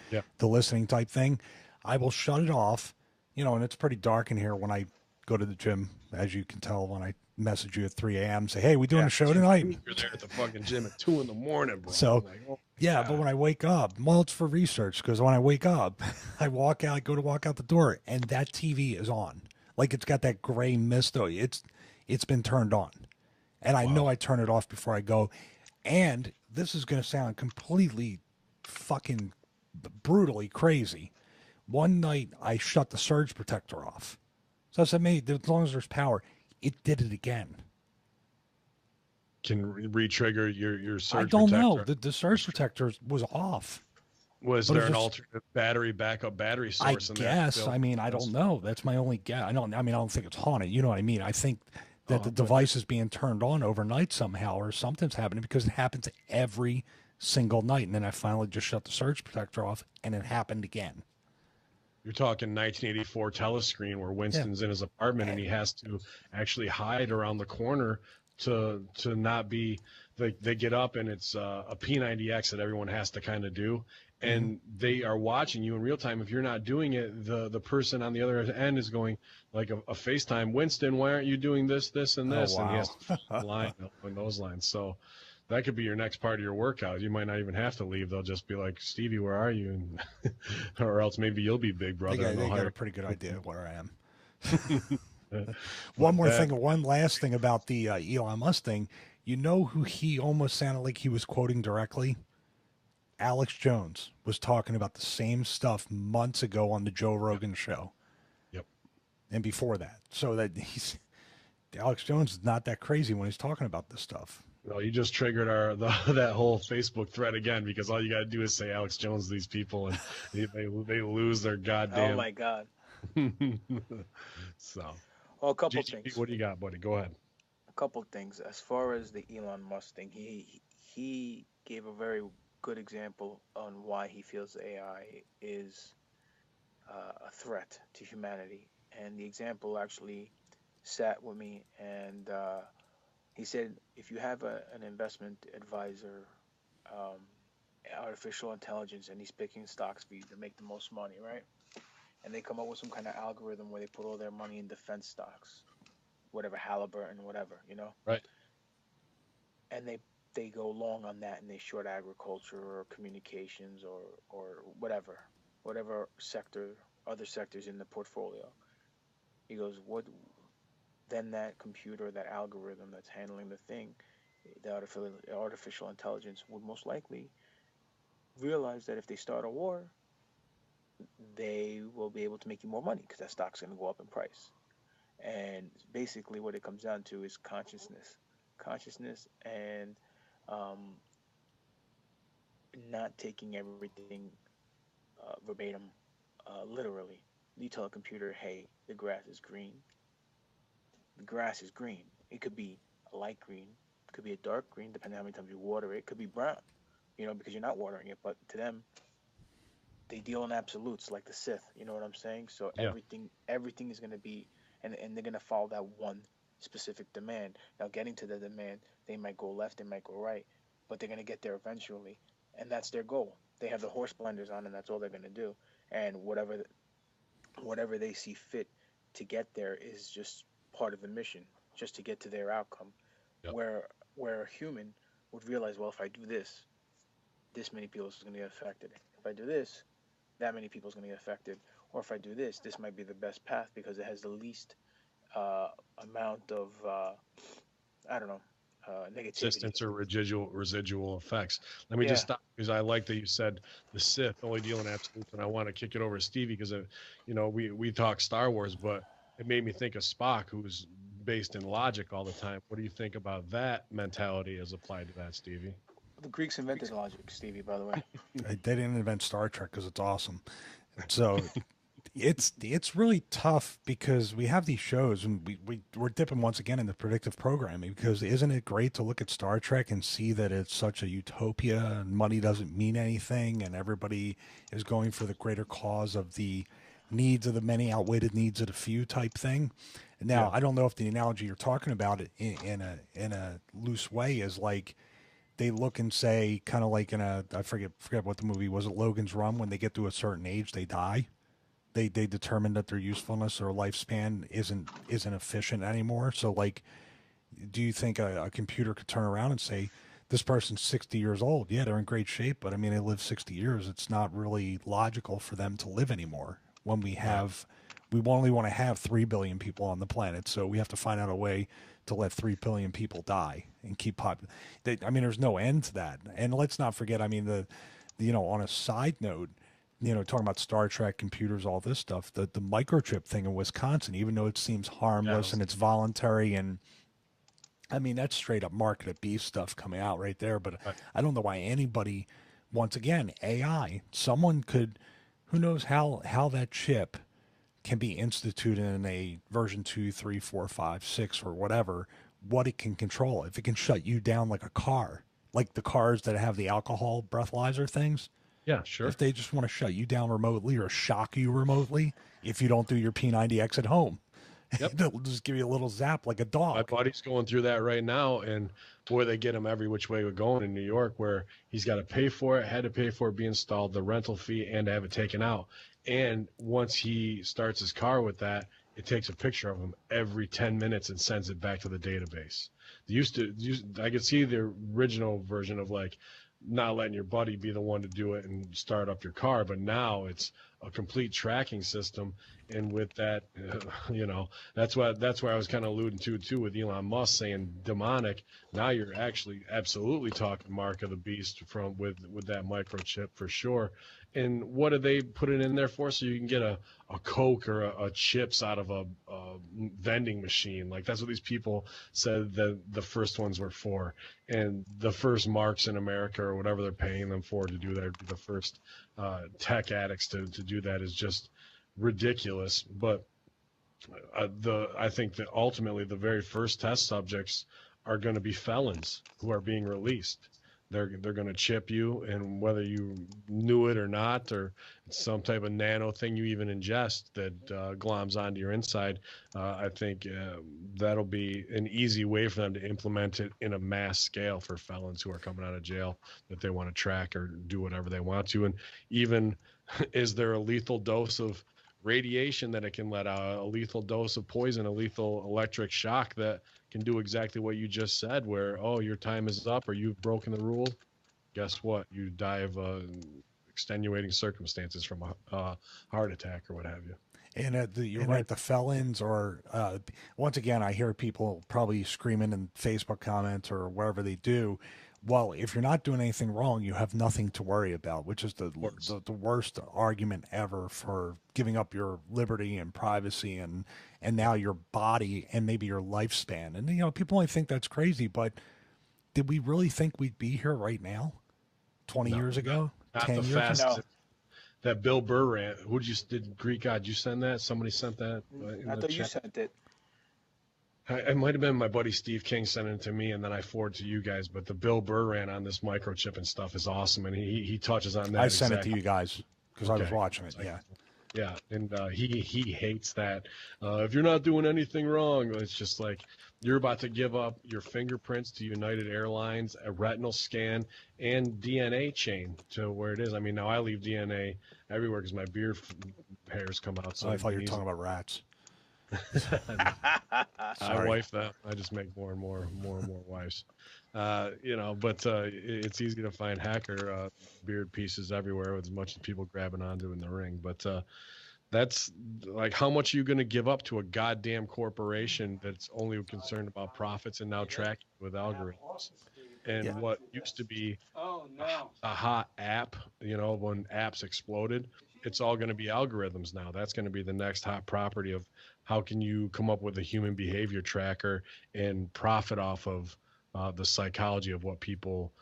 listening type thing. I will shut it off, and it's pretty dark in here when I go to the gym, as you can tell when I message you at 3 a.m. say, hey, we doing a show tonight?
You're there at the fucking gym at 2 in the morning, bro.
So,
like, oh,
but when I wake up, well, it's for research, because when I wake up, I walk out, I go to walk out the door, and that TV is on. Like, it's got that gray mist, though. It's been turned on. And I know I turn it off before I go. And this is going to sound completely fucking brutally crazy. One night, I shut the surge protector off. So I said, mate, as long as there's power, it did it again.
Can re-trigger your surge
protector? I don't know.
Protector.
The surge protector was off.
Was there an alternate backup battery source?
I guess. I mean, I don't know. That's my only guess. I don't think it's haunted. You know what I mean? I think that the device is being turned on overnight somehow, or something's happening, because it happens every single night. And then I finally just shut the surge protector off, and it happened again.
You're talking 1984 telescreen where Winston's in his apartment and he has to actually hide around the corner to not be. They get up and it's a P90X that everyone has to kind of do, and they are watching you in real time. If you're not doing it, the person on the other end is going like a FaceTime. Winston, why aren't you doing this, and this?
Oh, wow.
And he has to line on those lines. So that could be your next part of your workout. You might not even have to leave. They'll just be like, Stevie, where are you? And or else maybe you'll be Big Brother.
They got a pretty good idea of where I am. One last thing about the Elon Musk thing. You know who he almost sounded like he was quoting directly? Alex Jones was talking about the same stuff months ago on the Joe Rogan show.
Yep.
And before that. So that Alex Jones is not that crazy when he's talking about this stuff.
Well, you just triggered that whole Facebook thread again, because all you got to do is say Alex Jones to these people, and they lose their goddamn.
Oh my God.
So,
Well, a couple
GGP,
things.
what do you got, buddy? Go ahead.
A couple things. As far as the Elon Musk thing, he gave a very good example on why he feels AI is a threat to humanity, and the example actually sat with me. And he said, if you have an investment advisor, um, artificial intelligence, and he's picking stocks for you to make the most money, right? And they come up with some kind of algorithm where they put all their money in defense stocks, whatever, Halliburton, whatever,
Right.
and they go long on that, and they short agriculture or communications or whatever sector, other sectors in the portfolio. He goes, what then that computer, that algorithm that's handling the thing, the artificial intelligence would most likely realize that if they start a war, they will be able to make you more money because that stock's going to go up in price. And basically what it comes down to is consciousness, and not taking everything verbatim, literally. You tell a computer, hey, the grass is green. The grass is green. It could be a light green. It could be a dark green, depending on how many times you water it. It could be brown, because you're not watering it. But to them, they deal in absolutes like the Sith. You know what I'm saying? So
Yeah.
everything is going to be, and they're going to follow that one specific demand. Now, getting to the demand, they might go left, they might go right, but they're going to get there eventually, and that's their goal. They have the horse blinders on, and that's all they're going to do. And whatever they see fit to get there is just part of the mission, just to get to their outcome.
Yep.
Where a human would realize, well, if I do this, this many people is going to get affected. If I do this, that many people is going to get affected. Or if I do this, this might be the best path because it has the least amount of negativity.
Persistence or residual effects. Let me just stop, because I like that you said the Sith only deal in absolutes, and I want to kick it over to Stevie because we talk Star Wars, but it made me think of Spock, who's based in logic all the time. What do you think about that mentality as applied to that, Stevie?
The Greeks invented logic, Stevie, by the way.
They didn't invent Star Trek because it's awesome. So it's really tough because we have these shows, and we're dipping once again in the predictive programming, because isn't it great to look at Star Trek and see that it's such a utopia and money doesn't mean anything and everybody is going for the greater cause of the needs of the many outweigh the needs of the few type thing. Now, I don't know if the analogy you're talking about in a loose way is like they look and say, kind of like I forget what the movie was, Logan's Run, when they get to a certain age, they die. They determine that their usefulness or lifespan isn't efficient anymore. So, like, do you think a computer could turn around and say, this person's 60 years old? Yeah, they're in great shape, but I mean, they live 60 years. It's not really logical for them to live anymore when we only want to have 3 billion people on the planet. So we have to find out a way to let 3 billion people die and keep there's no end to that. And let's not forget, I mean, on a side note, talking about Star Trek, computers, all this stuff, the microchip thing in Wisconsin, even though it seems harmless and it's voluntary, and I mean, that's straight up market beef stuff coming out right there. But I don't know why anybody, once again, AI, someone could, who knows how that chip can be instituted in a version 2, 3, 4, 5, 6, or whatever, what it can control. If it can shut you down like a car, like the cars that have the alcohol breathalyzer things.
Yeah, sure.
If they just want to shut you down remotely or shock you remotely, if you don't do your P90X at home, they'll just give you a little zap like a dog.
My buddy's going through that right now, and boy, they get him every which way we're going in New York, where he's got to pay for it, had to pay for it, be installed, the rental fee, and to have it taken out. And once he starts his car with that, it takes a picture of him every 10 minutes and sends it back to the database. I could see the original version of like not letting your buddy be the one to do it and start up your car, but now it's a complete tracking system, and with that, that's why I was kind of alluding to too with Elon Musk saying demonic. Now you're actually absolutely talking mark of the beast from with that microchip for sure. And what do they put it in there for? So you can get a Coke or a chips out of a vending machine. Like that's what these people said that the first ones were for. And the first marks in America or whatever they're paying them for to do that, the first tech addicts to do that is just ridiculous. But I think that ultimately the very first test subjects are going to be felons who are being released. They're going to chip you, and whether you knew it or not, or it's some type of nano thing you even ingest that gloms onto your inside, I think that'll be an easy way for them to implement it in a mass scale for felons who are coming out of jail that they want to track or do whatever they want to. And even is there a lethal dose of radiation that it can let out, a lethal dose of poison, a lethal electric shock that can do exactly what you just said, where, oh, your time is up or you've broken the rule. Guess what? You die of extenuating circumstances from a heart attack or what have you.
And you're right, the felons are, once again, I hear people probably screaming in Facebook comments or wherever they do, well, if you're not doing anything wrong, you have nothing to worry about, which is the worst argument ever for giving up your liberty and privacy and now your body and maybe your lifespan. And, people only think that's crazy, but did we really think we'd be here right now? 20 years ago?
Not
10
the
years
fastest.
ago?
That Bill Burr rant. Did Greek God? You send that? Somebody sent that.
I thought you sent it.
It might have been my buddy Steve King sending it to me, and then I forward to you guys. But the Bill Burr rant on this microchip and stuff is awesome, and he touches on that.
I sent it to you guys because I was watching it. Yeah.
Yeah, and he hates that. If you're not doing anything wrong, it's just like you're about to give up your fingerprints to United Airlines, a retinal scan, and DNA chain to where it is. I mean, now I leave DNA everywhere because my beard hairs come out. So
I thought you were talking about rats.
I wife them. I just make more and more wives. But it's easy to find hacker beard pieces everywhere with as much as people grabbing onto in the ring. But that's like, how much are you going to give up to a goddamn corporation that's only concerned about profits and now tracking with algorithms? And what used to be a hot app, when apps exploded, it's all going to be algorithms now. That's going to be the next hot property of how can you come up with a human behavior tracker and profit off of the psychology of what people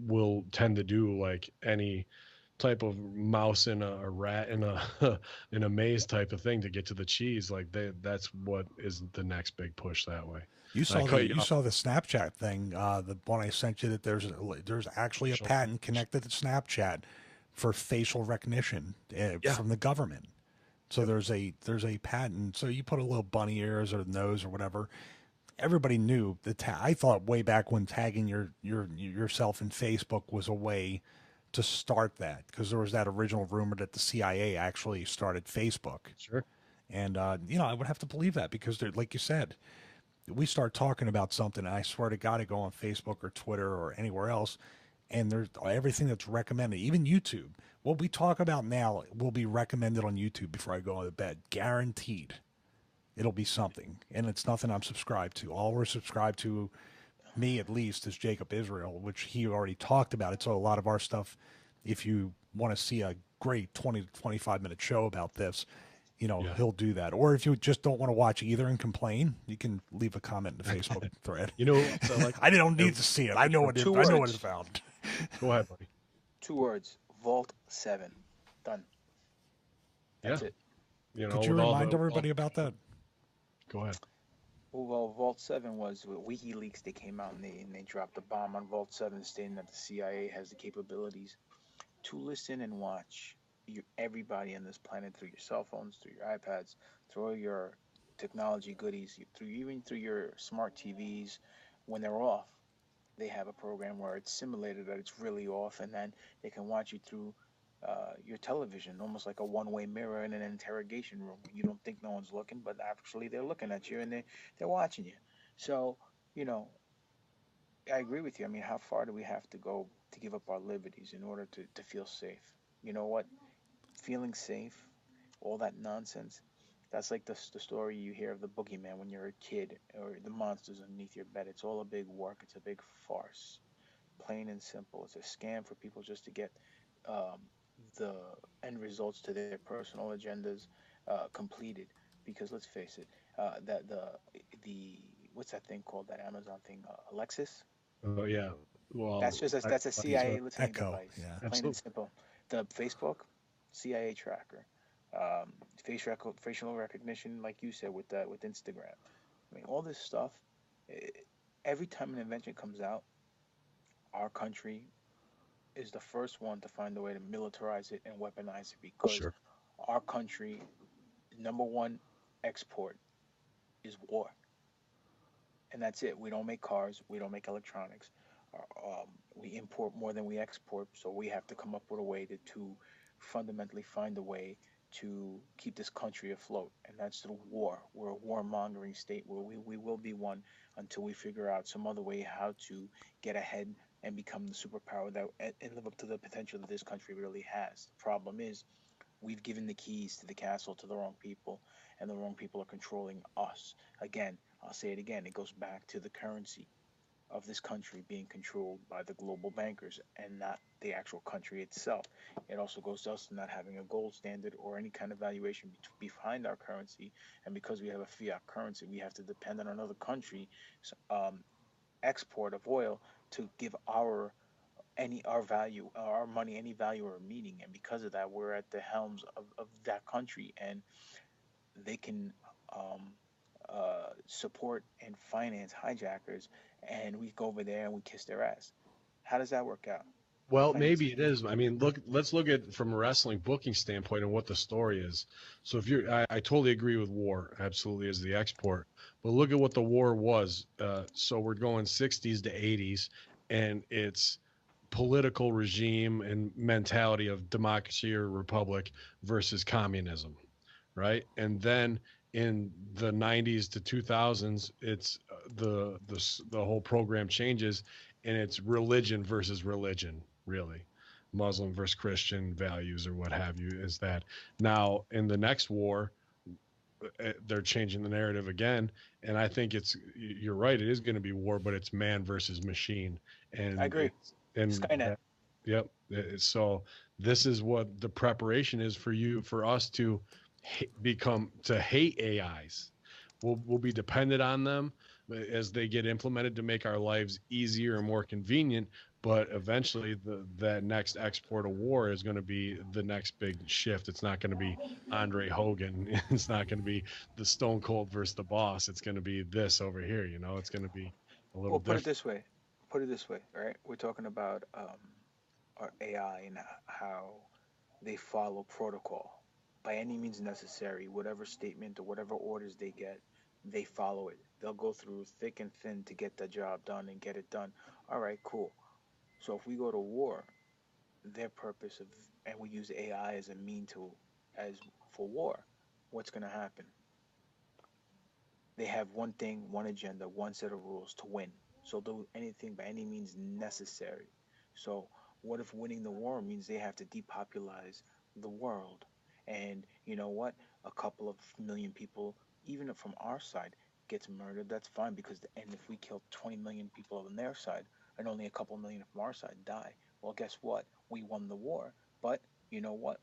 will tend to do, like any type of mouse in a rat in a in a maze type of thing to get to the cheese. Like that's what is the next big push that way.
You saw the Snapchat thing, the one I sent you, that there's actually a patent connected to Snapchat for facial recognition from the government. So there's a patent. So you put a little bunny ears or nose or whatever. Everybody knew I thought way back when tagging yourself in Facebook was a way to start that, because there was that original rumor that the CIA actually started Facebook.
Sure.
And I would have to believe that, because like you said, we start talking about something, and I swear to God, I go on Facebook or Twitter or anywhere else, and there's everything that's recommended, even YouTube. What we talk about now will be recommended on YouTube before I go to bed, guaranteed. It'll be something, and it's nothing I'm subscribed to. All we're subscribed to, me at least, is Jacob Israel, which he already talked about it. So a lot of our stuff, if you want to see a great 20 to 25 minute show about this, he'll do that. Or if you just don't want to watch either and complain, you can leave a comment in the Facebook thread. I don't need to see it. I know what it's about.
Go ahead, buddy.
2 words: Vault 7. Done. That's it.
Could you remind everybody about that?
Go ahead.
Well, Vault 7 was with WikiLeaks. They came out and they dropped a bomb on Vault 7, stating that the CIA has the capabilities to listen and watch everybody on this planet through your cell phones, through your iPads, through all your technology goodies, even through your smart TVs. When they're off, they have a program where it's simulated that it's really off, and then they can watch you through your television, almost like a one-way mirror in an interrogation room. You don't think no one's looking, but actually they're looking at you and they're watching you. So, I agree with you. I mean, how far do we have to go to give up our liberties in order to feel safe? You know what? Feeling safe all that nonsense. That's like the story you hear of the boogeyman when you're a kid, or the monsters underneath your bed. It's all a big work. It's a big farce, plain and simple. It's a scam for people just to get um, the end results to their personal agendas completed. Because let's face it, that the what's that thing called, that Amazon thing, Alexis?
Oh yeah. Well,
That's a CIA listening
Echo,
device,
yeah.
plain and
absolutely.
simple. The Facebook, CIA tracker, facial recognition, like you said with Instagram. I mean, all this stuff. eh, Every time an invention comes out, our country is the first one to find a way to militarize it and weaponize it, because
Sure.
our country number one export is war, and that's it. We don't make cars, we don't make electronics. We import more than we export, so we have to come up with a way to fundamentally find a way to keep this country afloat, and that's through war. We're a warmongering state where we will be one until we figure out some other way how to get ahead and become the superpower that and live up to the potential that this country really has. The problem is we've given the keys to the castle to the wrong people, and the wrong people are controlling us. Again, I'll say it again, it goes back to the currency of this country being controlled by the global bankers and not the actual country itself. It also goes to us not having a gold standard or any kind of valuation behind our currency. And because we have a fiat currency, we have to depend on another country's um, export of oil to give our value, our money, any value or meaning. And because of that, we're at the helms of that country, and they can um, support and finance hijackers, and we go over there and we kiss their ass. How does that work out?
Well,
Plain and
maybe
simple.
it is. I mean, let's look at from a wrestling booking standpoint and what the story is. So if I totally agree with war, absolutely as the export, but look at what the war was. So we're going 60s to 80s, and it's political regime and mentality of democracy or republic versus communism, right? And then in the 90s to 2000s, it's the whole program changes, and it's religion versus religion, really. Muslim versus Christian values or what have you. Is that now in the next war, they're changing the narrative again, and I think you're right. It is going to be war, but it's man versus machine,
I
and
agree. Skynet.
yep. So this is what the preparation is for us to become to hate AIs. We'll be dependent on them as they get implemented to make our lives easier and more convenient. But eventually, that next export of war is going to be the next big shift. It's not going to be Andre Hogan. It's not going to be the Stone Cold versus the Boss. It's going to be this over here. It's going to be a little
Well, put it
different.
this way. Put it this way. All right, we're talking about our AI and how they follow protocol by any means necessary. Whatever statement or whatever orders they get, they follow it. They'll go through thick and thin to get the job done and get it done. All right, cool. So if we go to war, their purpose of and we use AI as a mean tool as for war, what's going to happen? They have one thing, one agenda, one set of rules to win. So do anything by any means necessary. So what if winning the war means they have to depopularize the world? And you know what? A couple of million people, even from our side, gets murdered. That's fine because and if we kill 20 million people on their side and only a couple million from our side die, well, guess what? We won the war. But you know what?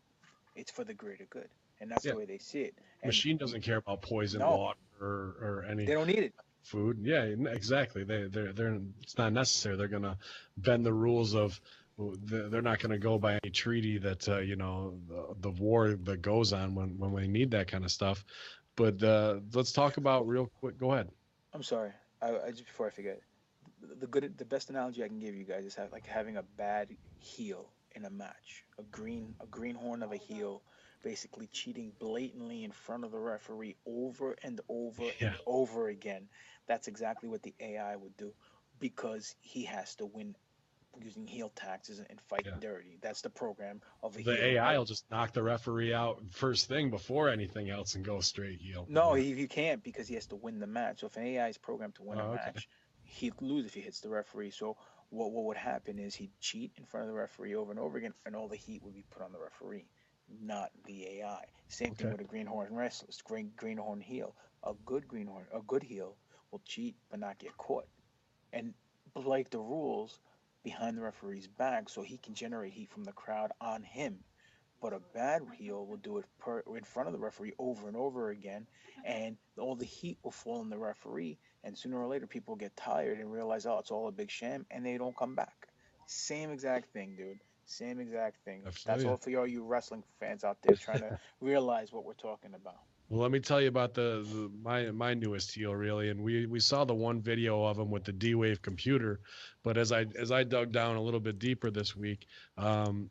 It's for the greater good, and that's
Yeah,
the way they see it. And
machine doesn't care about poison,
no,
water, or any
they don't need it.
food. Yeah, exactly. They're it's not necessary. They're gonna bend the rules of. They're not going to go by any treaty that the war that goes on when we need that kind of stuff. But let's talk about real quick. Go ahead.
I'm sorry. I just before I forget, the best analogy I can give you guys is like having a bad heel in a match, a greenhorn of a heel, basically cheating blatantly in front of the referee over and over
Yeah,
and over again. That's exactly what the AI would do, because he has to win using heel taxes and fight
yeah.
dirty. That's the program of a
The
heel.
AI will just knock the referee out first thing before anything else and go straight heel.
No, he can't because he has to win the match. So if an AI is programmed to win a
Oh, okay.
match, he'd lose if he hits the referee. So what would happen is he'd cheat in front of the referee over and over again, and all the heat would be put on the referee. not the AI. Same thing
Okay.
with a greenhorn restless, greenhorn heel. A good heel will cheat but not get caught and break the rules behind the referee's back so he can generate heat from the crowd on him. But a bad heel will do it in front of the referee over and over again, and all the heat will fall on the referee. And sooner or later, people get tired and realize, oh, it's all a big sham, and they don't come back. Same exact thing, dude. Same exact thing.
I feel
That's
you.
all for all you wrestling fans out there trying to realize what we're talking about.
Well, let me tell you about my newest heel, really. And we saw the one video of him with the D-Wave computer, but as I dug down a little bit deeper this week,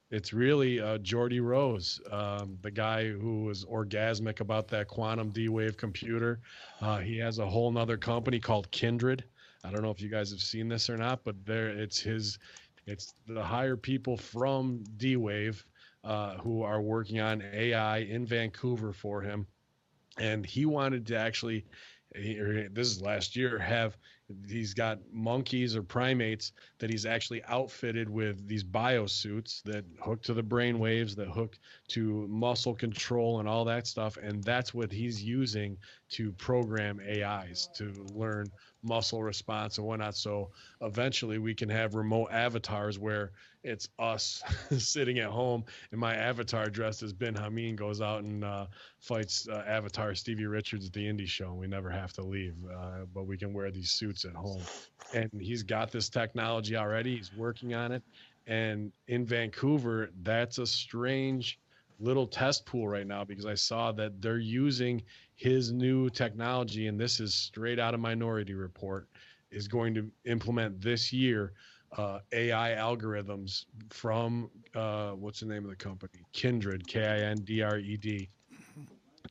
it's really Jordy Rose, the guy who was orgasmic about that quantum D-Wave computer. He has a whole nother company called Kindred. I don't know if you guys have seen this or not, but it's the higher people from D-Wave who are working on AI in Vancouver for him, and he wanted to actually, this is last year, he's got monkeys or primates that he's actually outfitted with these biosuits that hook to the brain waves, that hook to muscle control and all that stuff, and that's what he's using to program AIs to learn muscle response and whatnot. So eventually we can have remote avatars where it's us sitting at home and my avatar dressed as Ben Hamin goes out and fights Avatar Stevie Richards at the indie show. We never have to leave, but we can wear these suits at home. And he's got this technology already. He's working on it. And in Vancouver, that's a strange little test pool right now because I saw that they're using his new technology, and this is straight out of Minority Report, is going to implement this year AI algorithms from what's the name of the company? Kindred, Kindred,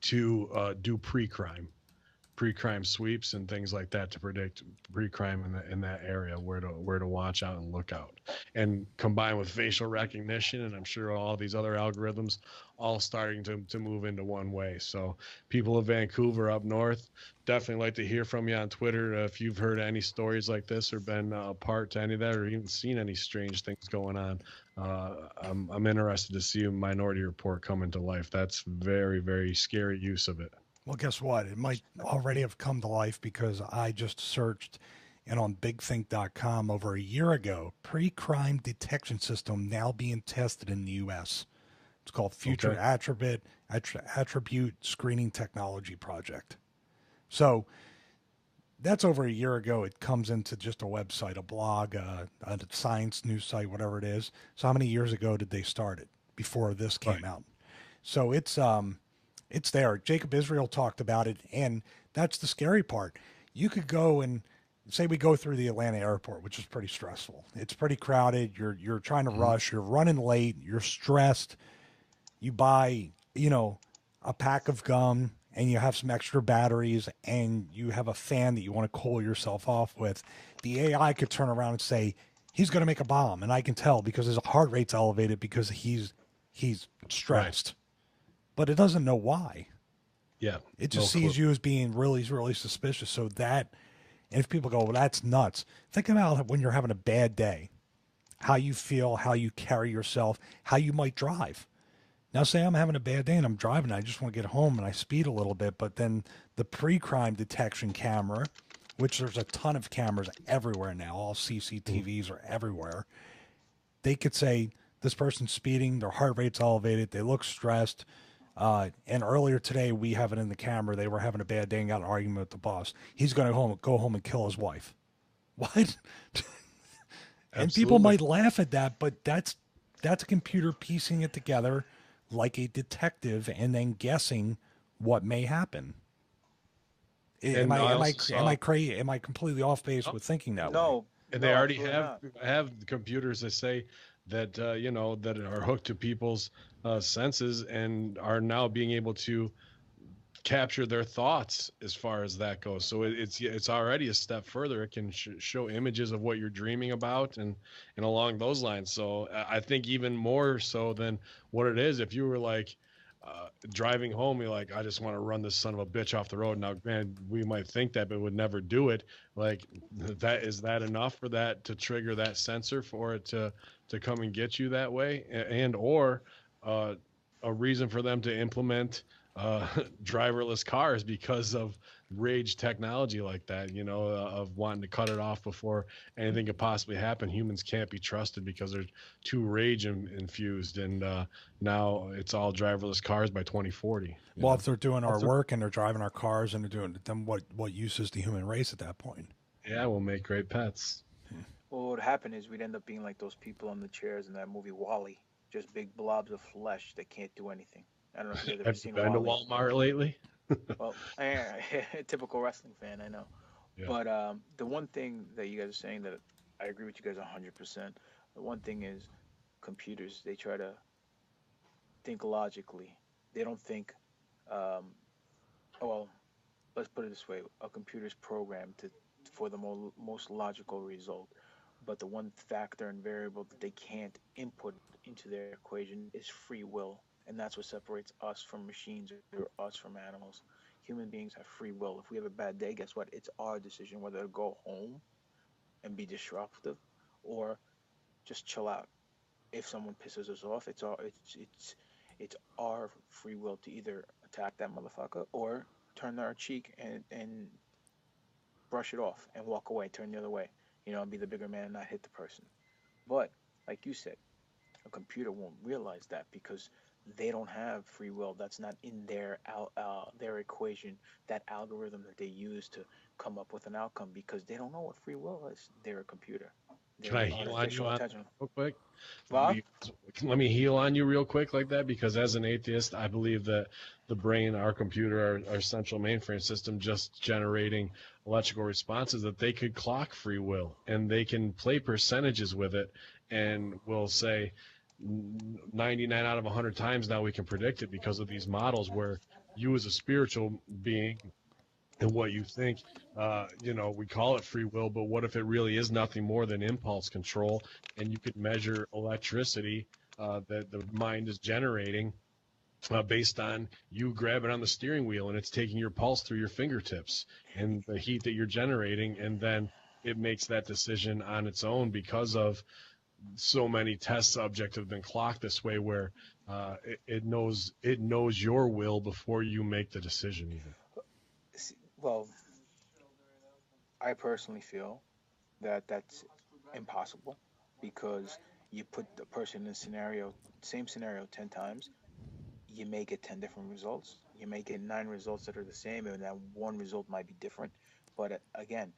to do pre-crime sweeps and things like that to predict pre-crime in that area, where to watch out and look out, and combined with facial recognition, and I'm sure all these other algorithms all starting to move into one way. So people of Vancouver up north, definitely like to hear from you on Twitter if you've heard any stories like this or been a part to any of that or even seen any strange things going on. I'm interested to see a Minority Report come into life. That's very, very scary use of it.
Well, guess what? It might already have come to life because I just searched and on bigthink.com over a year ago, pre-crime detection system now being tested in the U.S. It's called Future Attribute Screening Technology Project. So that's over a year ago. It comes into just a website, a blog, a science news site, whatever it is. So how many years ago did they start it before this came out? So it's there. Jacob Israel talked about it, and that's the scary part. You could go and say we go through the Atlanta airport, which is pretty stressful. It's pretty crowded. You're trying to rush. You're running late. You're stressed. You buy, a pack of gum, and you have some extra batteries, and you have a fan that you want to cool yourself off with. The AI could turn around and say, he's going to make a bomb, and I can tell because his heart rate's elevated because he's stressed. Right. But it doesn't know why.
Yeah.
It just sees you as being really, really suspicious. So and if people go, well, that's nuts. Think about when you're having a bad day, how you feel, how you carry yourself, how you might drive. Now, say I'm having a bad day and I'm driving, I just want to get home and I speed a little bit, but then the pre-crime detection camera, which there's a ton of cameras everywhere now, all CCTVs are everywhere. They could say, this person's speeding, their heart rate's elevated, they look stressed. And earlier today, we have it in the camera. They were having a bad day and got an argument with the boss. He's going to go home and kill his wife. What? And people might laugh at that, but that's a computer piecing it together like a detective and then guessing what may happen. Am I crazy? Am I completely off base with thinking that way?
No.
And they already have computers that say that that are hooked to people's senses and are now being able to capture their thoughts as far as that goes. So it's already a step further. It can show images of what you're dreaming about and along those lines. So I think even more so than what it is, if you were like driving home, you're like, I just want to run this son of a bitch off the road. Now, man, we might think that, but would never do it. Like, is that enough for that to trigger that sensor for it to come and get you that way? And or a reason for them to implement driverless cars because of rage technology like that, of wanting to cut it off before anything could possibly happen. Humans can't be trusted because they're too rage infused. And now it's all driverless cars by 2040.
Well, if they're doing our work and they're driving our cars and they're doing, then what use is the human race at that point?
Yeah, we'll make great pets.
Well, what would happen is we'd end up being like those people on the chairs in that movie Wall-E, just big blobs of flesh that can't do anything. I don't know if you've ever seen
Been to
Wall-E.
Walmart lately?
Well, typical wrestling fan, I know.
Yeah.
But the one thing that you guys are saying that I agree with you guys 100%. The one thing is computers, they try to think logically. They don't think, well, let's put it this way. A computer's programmed for the most logical result. But the one factor and variable that they can't input into their equation is free will. And that's what separates us from machines or us from animals. Human beings have free will. If we have a bad day, guess what? It's our decision whether to go home and be disruptive or just chill out. If someone pisses us off, it's our free will to either attack that motherfucker or turn our cheek and brush it off and walk away, turn the other way, and be the bigger man and not hit the person. But like you said, a computer won't realize that because they don't have free will. That's not in their equation, that algorithm that they use to come up with an outcome, because they don't know what free will is. They're a computer.
Can I heal on you real quick?
Bob?
Let me heal on you real quick like that, because as an atheist, I believe that the brain, our computer, our central mainframe system, just generating electrical responses, that they could clock free will and they can play percentages with it, and will say 99 out of 100 times now we can predict it because of these models where you as a spiritual being and what you think, we call it free will, but what if it really is nothing more than impulse control, and you could measure electricity that the mind is generating based on you grabbing on the steering wheel, and it's taking your pulse through your fingertips and the heat that you're generating, and then it makes that decision on its own because of so many test subjects have been clocked this way, where it knows your will before you make the decision even.
Well, I personally feel that that's impossible, because you put the person in a same scenario 10 times, you may get 10 different results. You may get 9 results that are the same, and that one result might be different. But again,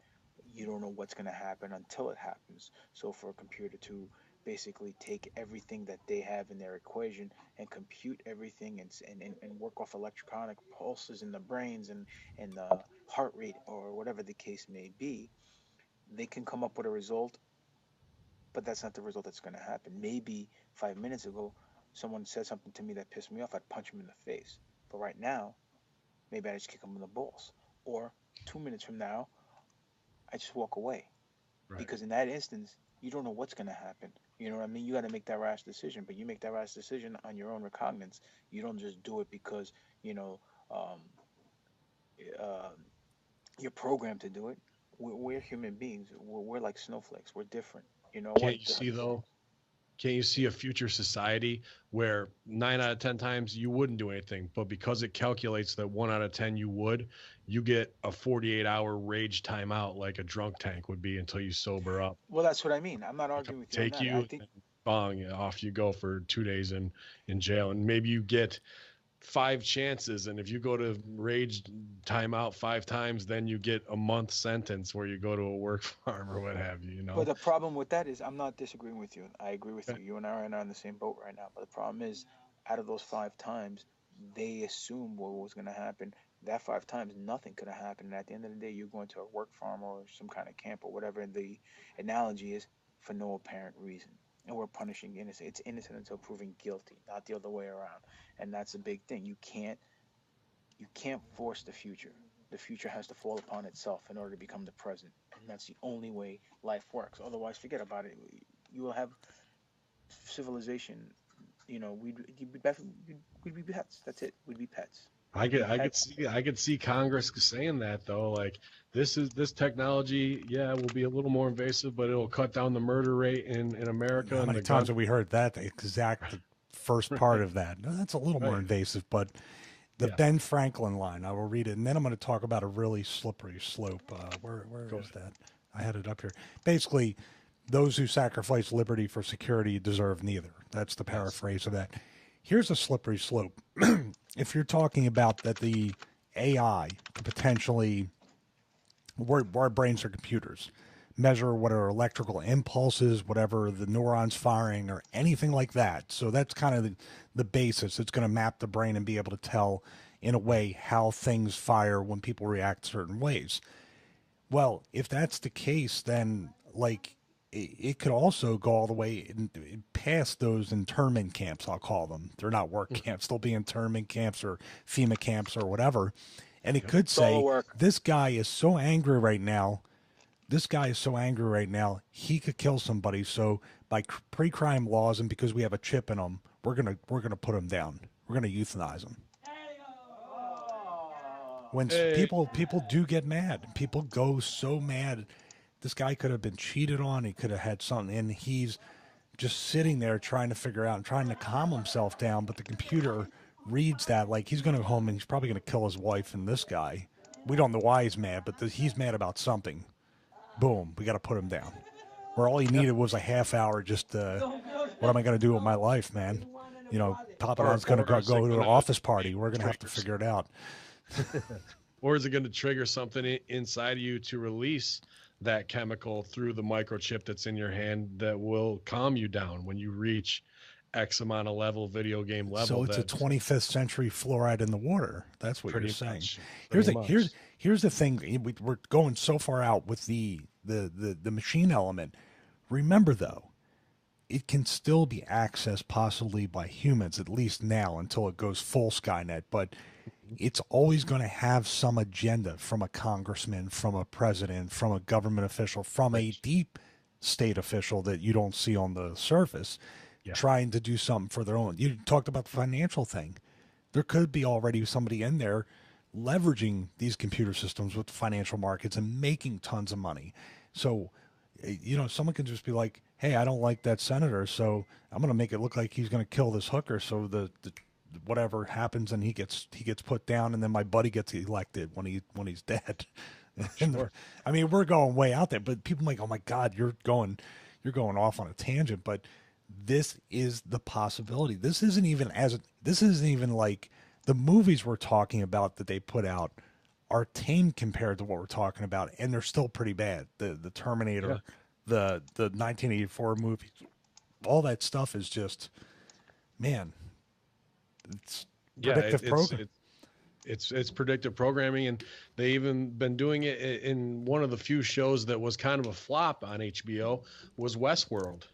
you don't know what's going to happen until it happens. So for a computer to basically take everything that they have in their equation and compute everything and work off electronic pulses in the brains and the heart rate or whatever the case may be, they can come up with a result, but that's not the result that's going to happen. Maybe 5 minutes ago, someone said something to me that pissed me off, I'd punch him in the face. But right now, maybe I just kick him in the balls. Or 2 minutes from now, I just walk away. Right. Because in that instance, you don't know what's going to happen. You know what I mean? You got to make that rash decision, but you make that rash decision on your own recognizance. You don't just do it because, you're programmed to do it. We're human beings. We're like snowflakes. We're different.
Can't you see a future society where 9 out of 10 times you wouldn't do anything, but because it calculates that 1 out of 10 you would, you get a 48-hour rage timeout like a drunk tank would be until you sober up.
Well, that's what I mean. I'm not arguing with you.
Take you, and bong, off you go for 2 days in jail, and maybe you get 5 chances, and if you go to rage timeout 5 times, then you get a month sentence where you go to a work farm or what have you.
But the problem with that is, I'm not disagreeing with you. I agree with you. You and I are on the same boat right now. But the problem is, out of those 5 times, they assume what was going to happen. That 5 times, nothing could have happened. And at the end of the day, you're going to a work farm or some kind of camp or whatever the analogy is, for no apparent reason. And we're punishing innocent. It's innocent until proven guilty, not the other way around. And that's a big thing. You can't force the future. The future has to fall upon itself in order to become the present. And that's the only way life works. Otherwise, forget about it. You will have civilization. We'd be pets. That's it. We'd be pets.
I could see Congress saying that, though, like this technology, will be a little more invasive, but it'll cut down the murder rate in America.
How many times have we heard that exact first part of that. Now, that's a little more
Right.
invasive, but the
Yeah.
Ben Franklin line, I will read it, and then I'm going to talk about a really slippery slope. Where
Go
is
ahead.
that? I had it up here. Basically, those who sacrifice liberty for security deserve neither. That's the
Yes.
paraphrase of that. Here's a slippery slope. If you're talking about that the AI could potentially, our brains are computers, measure what are electrical impulses, whatever the neurons firing, or anything like that. So that's kind of the basis. It's going to map the brain and be able to tell in a way how things fire when people react certain ways. Well, if that's the case, then like it could also go all the way past those internment camps. I'll call them. They're not work camps. They'll be internment camps or FEMA camps or whatever. And it could
It's all
say,
work.
this guy is so angry right now. This guy is so angry right now. He could kill somebody. So by pre-crime laws and because we have a chip in him, we're gonna put him down. We're gonna euthanize him. When
Hey.
people do get mad, people go so mad. This guy could have been cheated on. He could have had something, and he's just sitting there trying to figure out and trying to calm himself down. But the computer reads that like he's going to go home and he's probably going to kill his wife and this guy. We don't know why he's mad, but he's mad about something. Boom, we got to put him down. Where all he needed was a half hour just what am I going to do with my life, man? You know, Papadon's going to go to an office party. We're going to have to figure it out.
Or is it going to trigger something inside of you to release that chemical through the microchip that's in your hand that will calm you down when you reach X amount of level, video game level?
So it's a 25th century fluoride in the water. That's what you're saying. Here's the thing. We're going so far out with the machine element. Remember though, it can still be accessed possibly by humans, at least now until it goes full Skynet. But it's always going to have some agenda from a congressman, from a president, from a government official, from a deep state official that you don't see on the surface, trying to do something for their own. You talked about the financial thing. There could be already somebody in there leveraging these computer systems with the financial markets and making tons of money. So, you know, someone can just be like, hey, I don't like that senator, so I'm going to make it look like he's going to kill this hooker. So the whatever happens and he gets put down, and then my buddy gets elected when he's dead.
Sure.
I mean, we're going way out there, but people are like, oh my God, you're going off on a tangent. But this is the possibility. This isn't even like the movies we're talking about that they put out are tame compared to what we're talking about, and they're still pretty bad. The Terminator, the 1984 movies, all that stuff is just, man. It's predictive programming.
It's predictive programming, and they even been doing it in one of the few shows that was kind of a flop on HBO was Westworld,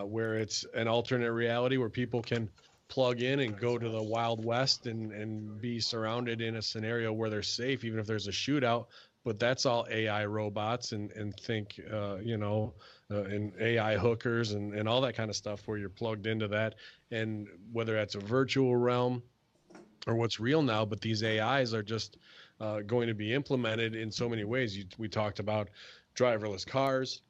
where it's an alternate reality where people can plug in and go to the Wild West and be surrounded in a scenario where they're safe, even if there's a shootout. But that's all AI robots and and AI hookers and all that kind of stuff where you're plugged into that. And whether that's a virtual realm or what's real now, but these AIs are just going to be implemented in so many ways. We talked about driverless cars,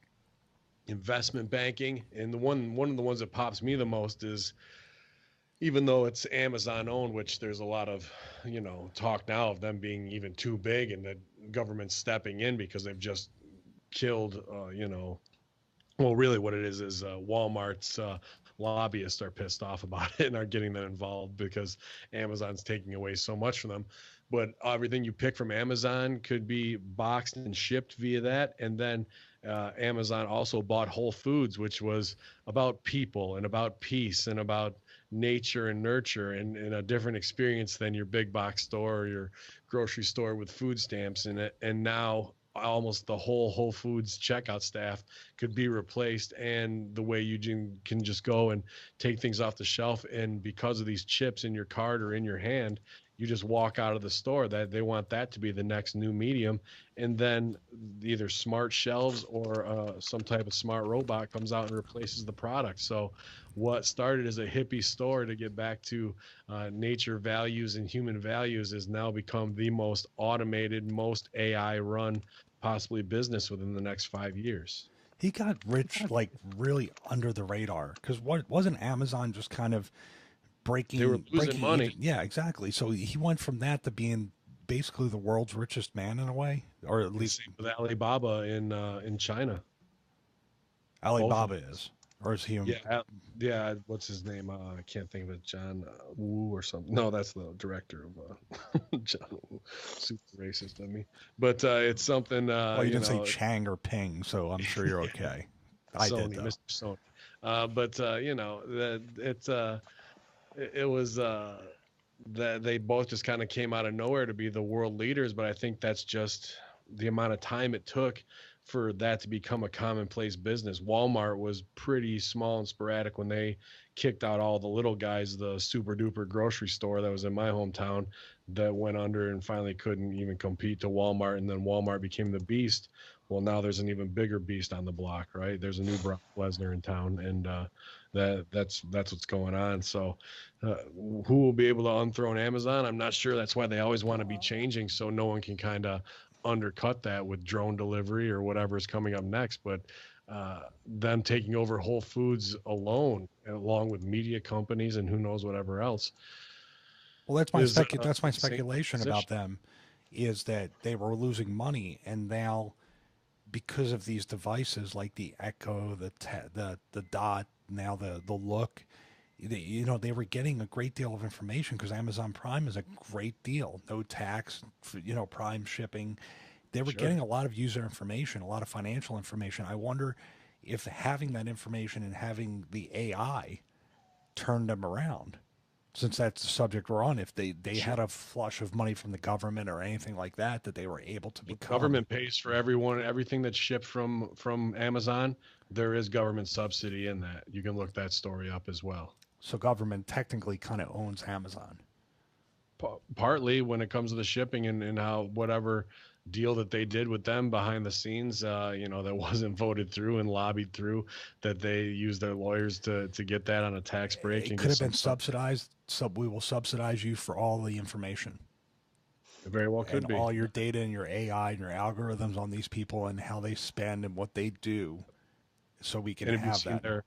investment banking, and one of the ones that pops me the most is, even though it's Amazon owned, which there's a lot of, talk now of them being even too big and the government stepping in because they've just killed, well, really what it is Walmart's lobbyists are pissed off about it and are getting them involved because Amazon's taking away so much from them. But everything you pick from Amazon could be boxed and shipped via that. And then Amazon also bought Whole Foods, which was about people and about peace and about nature and nurture and a different experience than your big box store or your grocery store with food stamps in it. And now almost the whole Whole Foods checkout staff could be replaced, and the way you can just go and take things off the shelf, and because of these chips in your cart or in your hand, you just walk out of the store. That they want that to be the next new medium, and then either smart shelves or some type of smart robot comes out and replaces the product. So what started as a hippie store to get back to nature values and human values has now become the most automated, most AI run possibly business within the next 5 years.
He got rich like really under the radar because what wasn't Amazon just kind of
They were losing
breaking even?
money.
Yeah, exactly. So he went from that to being basically the world's richest man in a way, or at
And
least
same with Alibaba in China. Both of
Alibaba
them.
is, or is he?
Yeah, yeah. What's his name? I can't think of it. John Woo or something. No, that's the director of John Woo. Super racist of me, but it's something.
Well, you didn't say Chang or Ping, so I'm sure you're okay. I did
Sony,
though.
Mr. Sony. But that it was that they both just kind of came out of nowhere to be the world leaders. But I think that's just the amount of time it took for that to become a commonplace business. Walmart was pretty small and sporadic when they kicked out all the little guys. The super duper grocery store that was in my hometown that went under and finally couldn't even compete to Walmart, and then Walmart became the beast. Well, now there's an even bigger beast on the block, right? There's a new Brock Lesnar in town, and that's what's going on. So, who will be able to unthrone Amazon? I'm not sure. That's why they always want to be changing, so no one can kind of undercut that with drone delivery or whatever is coming up next. But them taking over Whole Foods alone, along with media companies and who knows whatever else,
Well,
is
that's my
same
speculation about
position.
them, is that they were losing money, and now because of these devices like the Echo, the Dot, now the Look, they were getting a great deal of information because Amazon Prime is a great deal, no tax, Prime shipping. They were
Sure.
getting a lot of user information, a lot of financial information. I wonder if having that information and having the AI turned them around, since that's the subject we're on, if they
Sure.
had a flush of money from the government or anything like that, that they were able to
Well, the
become.
government pays for everything that's shipped from Amazon. There is government subsidy in that. You can look that story up as well.
So government technically kind of owns Amazon.
Partly when it comes to the shipping and how whatever deal that they did with them behind the scenes, that wasn't voted through and lobbied through, that they used their lawyers to get that on a tax break
It
and
could
get
have been
some stuff.
subsidized. We will subsidize you for all the information
It very well
and
could be.
all your data and your AI and your algorithms on these people and how they spend and what they do, so we can
And
have that.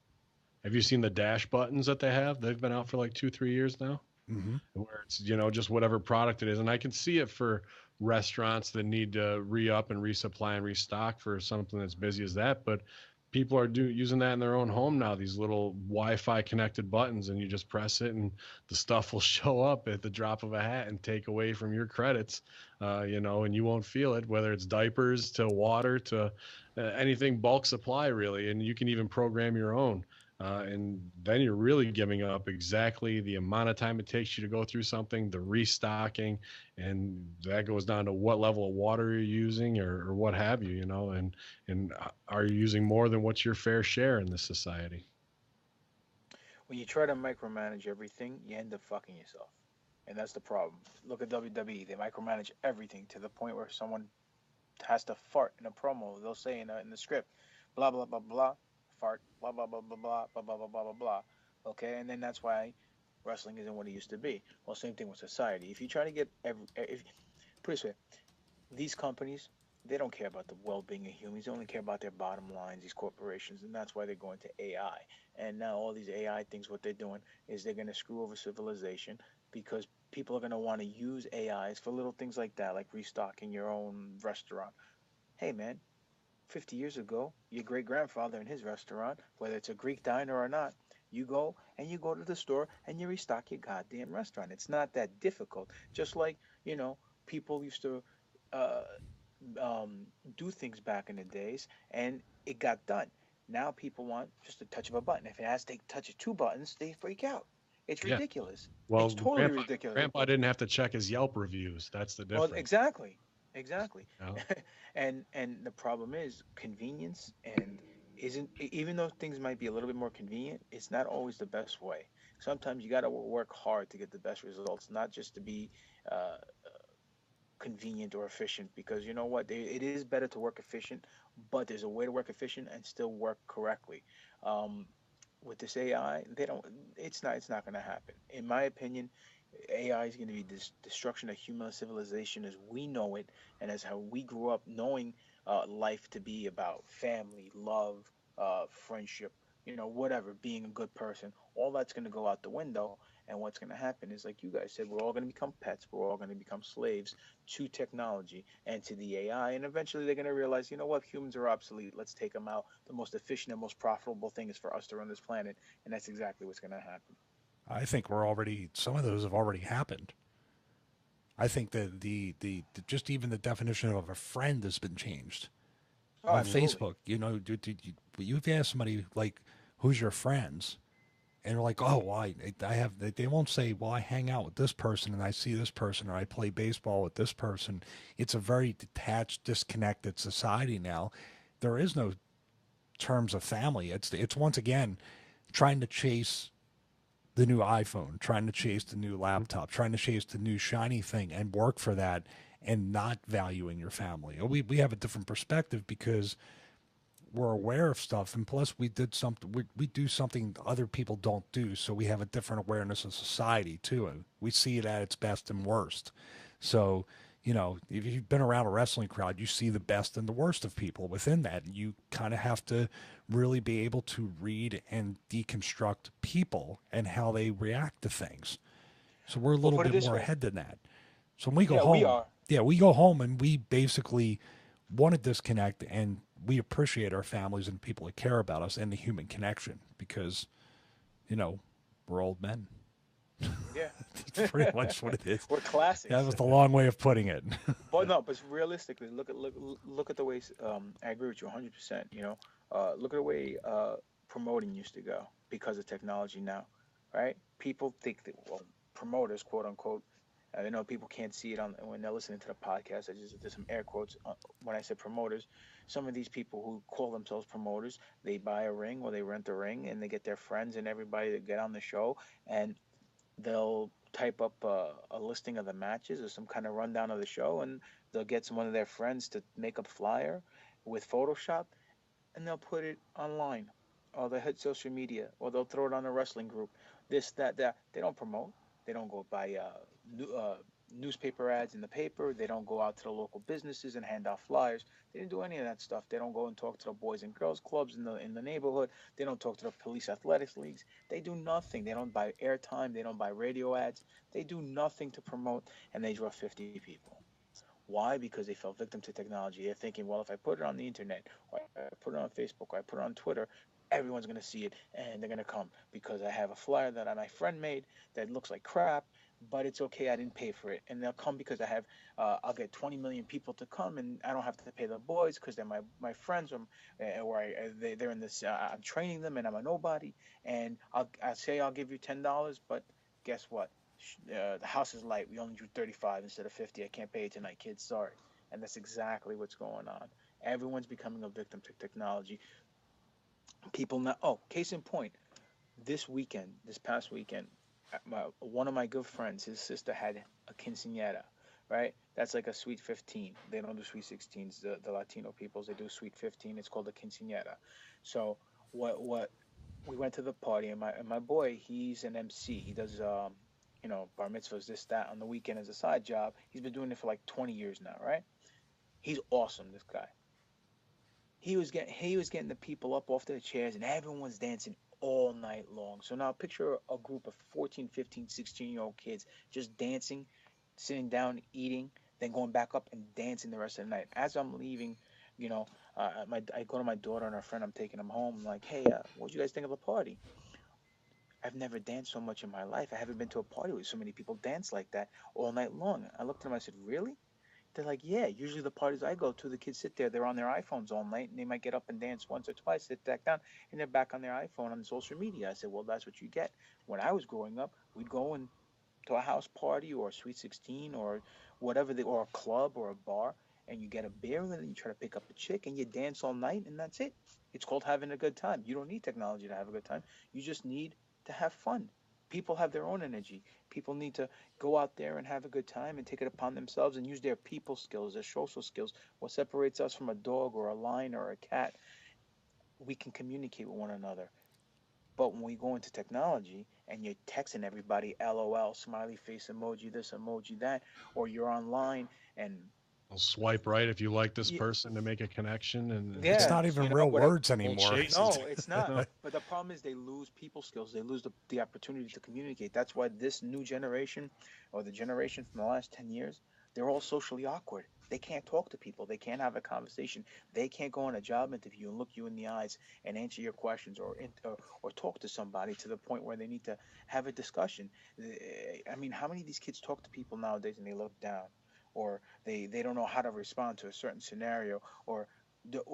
have you seen the dash buttons that they have? They've been out for like 2-3 years now.
Mm-hmm.
Where it's just whatever product it is, and I can see it for restaurants that need to re-up and resupply and restock for something that's busy as that. But people are using that in their own home now, these little Wi-Fi connected buttons, and you just press it and the stuff will show up at the drop of a hat and take away from your credits, and you won't feel it, whether it's diapers to water to anything bulk supply really, and you can even program your own. And then you're really giving up exactly the amount of time it takes you to go through something, the restocking, and that goes down to what level of water you're using or what have you, and are you using more than what's your fair share in this society?
When you try to micromanage everything, you end up fucking yourself. And that's the problem. Look at WWE. They micromanage everything to the point where someone has to fart in a promo. They'll say in the script, blah, blah, blah, blah, fart, blah, blah, blah, blah, blah, blah, blah, blah, blah, blah, blah. Okay? And then that's why wrestling isn't what it used to be. Well, same thing with society. If you try to get put it this way, these companies, they don't care about the well-being of humans. They only care about their bottom lines, these corporations, and that's why they're going to AI. And now all these AI things, what they're doing is they're going to screw over civilization because people are going to want to use AIs for little things like that, like restocking your own restaurant. Hey, man, 50 years ago, your great grandfather in his restaurant, whether it's a Greek diner or not, you go to the store and you restock your goddamn restaurant. It's not that difficult. Just like, people used to uh, do things back in the days, and it got done. Now people want just a touch of a button. If it has to touch two buttons, they freak out. It's
Yeah.
ridiculous.
Well,
It's totally ridiculous.
grandpa didn't have to check his Yelp reviews. That's the
Well,
difference.
exactly, exactly.
You know?
And the problem is convenience, and isn't even though things might be a little bit more convenient, it's not always the best way. Sometimes you got to work hard to get the best results, not just to be uh, convenient or efficient, because you know what, it is better to work efficient, but there's a way to work efficient and still work correctly. um, with this AI, they don't it's not going to happen in my opinion. AI is going to be this destruction of human civilization as we know it and as how we grew up knowing life to be about family, love, friendship, whatever, being a good person. All that's going to go out the window. And what's going to happen is, like you guys said, we're all going to become pets. We're all going to become slaves to technology and to the AI. And eventually they're going to realize, you know what, humans are obsolete. Let's take them out. The most efficient and most profitable thing is for us to run this planet. And that's exactly what's going to happen.
I think some of those have already happened. I think that the just even the definition of a friend has been changed
Oh,
on
absolutely.
Facebook. You've asked somebody like, "Who's your friends?" And they're like, "Oh, well, I have." They won't say, "Well, I hang out with this person and I see this person, or I play baseball with this person." It's a very detached, disconnected society now. There is no terms of family. It's once again trying to chase the new iPhone, trying to chase the new laptop, trying to chase the new shiny thing and work for that and not valuing your family. We have a different perspective because we're aware of stuff, and plus we did something we do something other people don't do, so we have a different awareness of society too, and we see it at its best and worst. So if you've been around a wrestling crowd, you see the best and the worst of people within that, and you kind of have to really be able to read and deconstruct people and how they react to things. So we're a
Well,
little
put it
bit
this
more
way.
ahead than that. So when we go
Yeah, we
home,
are.
yeah, we go home and we basically want to disconnect, and we appreciate our families and people that care about us and the human connection because, you know, we're old men.
Yeah.
That's pretty much what it is.
We're
That
classics.
was the long way of putting it.
But no, but realistically, look at the way. I agree with you 100%. Look at the way promoting used to go because of technology now, right? People think that, well, promoters, quote unquote. I know people can't see it on when they're listening to the podcast. I just did some air quotes when I said promoters. Some of these people who call themselves promoters, they buy a ring or they rent a ring and they get their friends and everybody to get on the show, and they'll type up a listing of the matches or some kind of rundown of the show, and they'll get some one of their friends to make a flyer with Photoshop, and they'll put it online, or they'll hit social media, or they'll throw it on a wrestling group. This, that, that. They don't promote. They don't go buy newspaper ads in the paper. They don't go out to the local businesses and hand out flyers. They didn't do any of that stuff. They don't go and talk to the boys and girls clubs in the neighborhood. They don't talk to the police athletics leagues. They do nothing. They don't buy airtime. They don't buy radio ads. They do nothing to promote, and they draw 50 people. Why? Because they fell victim to technology. They're thinking, well, if I put it on the internet, or I put it on Facebook, or I put it on Twitter, everyone's going to see it and they're going to come because I have a flyer that my friend made that looks like crap, but it's okay. I didn't pay for it. And they'll come because I'll get 20 million people to come and I don't have to pay the boys because they're my friends, they're in this, I'm training them and I'm a nobody. And I'll say I'll give you $10, but guess what? The house is light. We only drew 35 instead of 50. I can't pay it tonight, kids. Sorry. And that's exactly what's going on. Everyone's becoming a victim to technology. People now. Oh, case in point. This past weekend, one of my good friends, his sister had a quinceañera, right? That's like a sweet 15. They don't do sweet 16s. The Latino peoples, they do sweet 15. It's called a quinceañera. So what we went to the party, and my boy, he's an MC. He does bar mitzvahs, this that on the weekend as a side job. He's been doing it for like 20 years now, right? He's awesome, this guy. He was getting the people up off their chairs and everyone's dancing all night long. So now picture a group of 14, 15, 16-year-old kids just dancing, sitting down, eating, then going back up and dancing the rest of the night. As I'm leaving, you know, I go to my daughter and her friend. I'm taking them home. I'm like, hey, what do you guys think of the party? I've never danced so much in my life. I haven't been to a party where so many people dance like that all night long. I looked at them. I said, really? They're like, yeah, usually the parties I go to, the kids sit there, they're on their iPhones all night, and they might get up and dance once or twice, sit back down, and they're back on their iPhone on social media. I said, well, that's what you get. When I was growing up, we'd go to a house party or a Sweet 16 or whatever, or a club or a bar, and you get a beer, and then you try to pick up a chick, and you dance all night, and that's it. It's called having a good time. You don't need technology to have a good time. You just need to have fun. People have their own energy. People need to go out there and have a good time and take it upon themselves and use their people skills, their social skills. What separates us from a dog or a lion or a cat, we can communicate with one another. But when we go into technology and you're texting everybody LOL, smiley face emoji, this emoji, that, or you're online and
I'll swipe right if you like this person to make a connection, and
It's
Yeah,
not even
you know,
real
whatever.
words anymore.
chase.
No, it's not.
No.
But the problem is they lose people skills. They lose the opportunity to communicate. That's why this new generation, or the generation from the last 10 years, they're all socially awkward. They can't talk to people. They can't have a conversation. They can't go on a job interview and look you in the eyes and answer your questions, or talk to somebody to the point where they need to have a discussion. I mean, how many of these kids talk to people nowadays and they look down, or they don't know how to respond to a certain scenario, or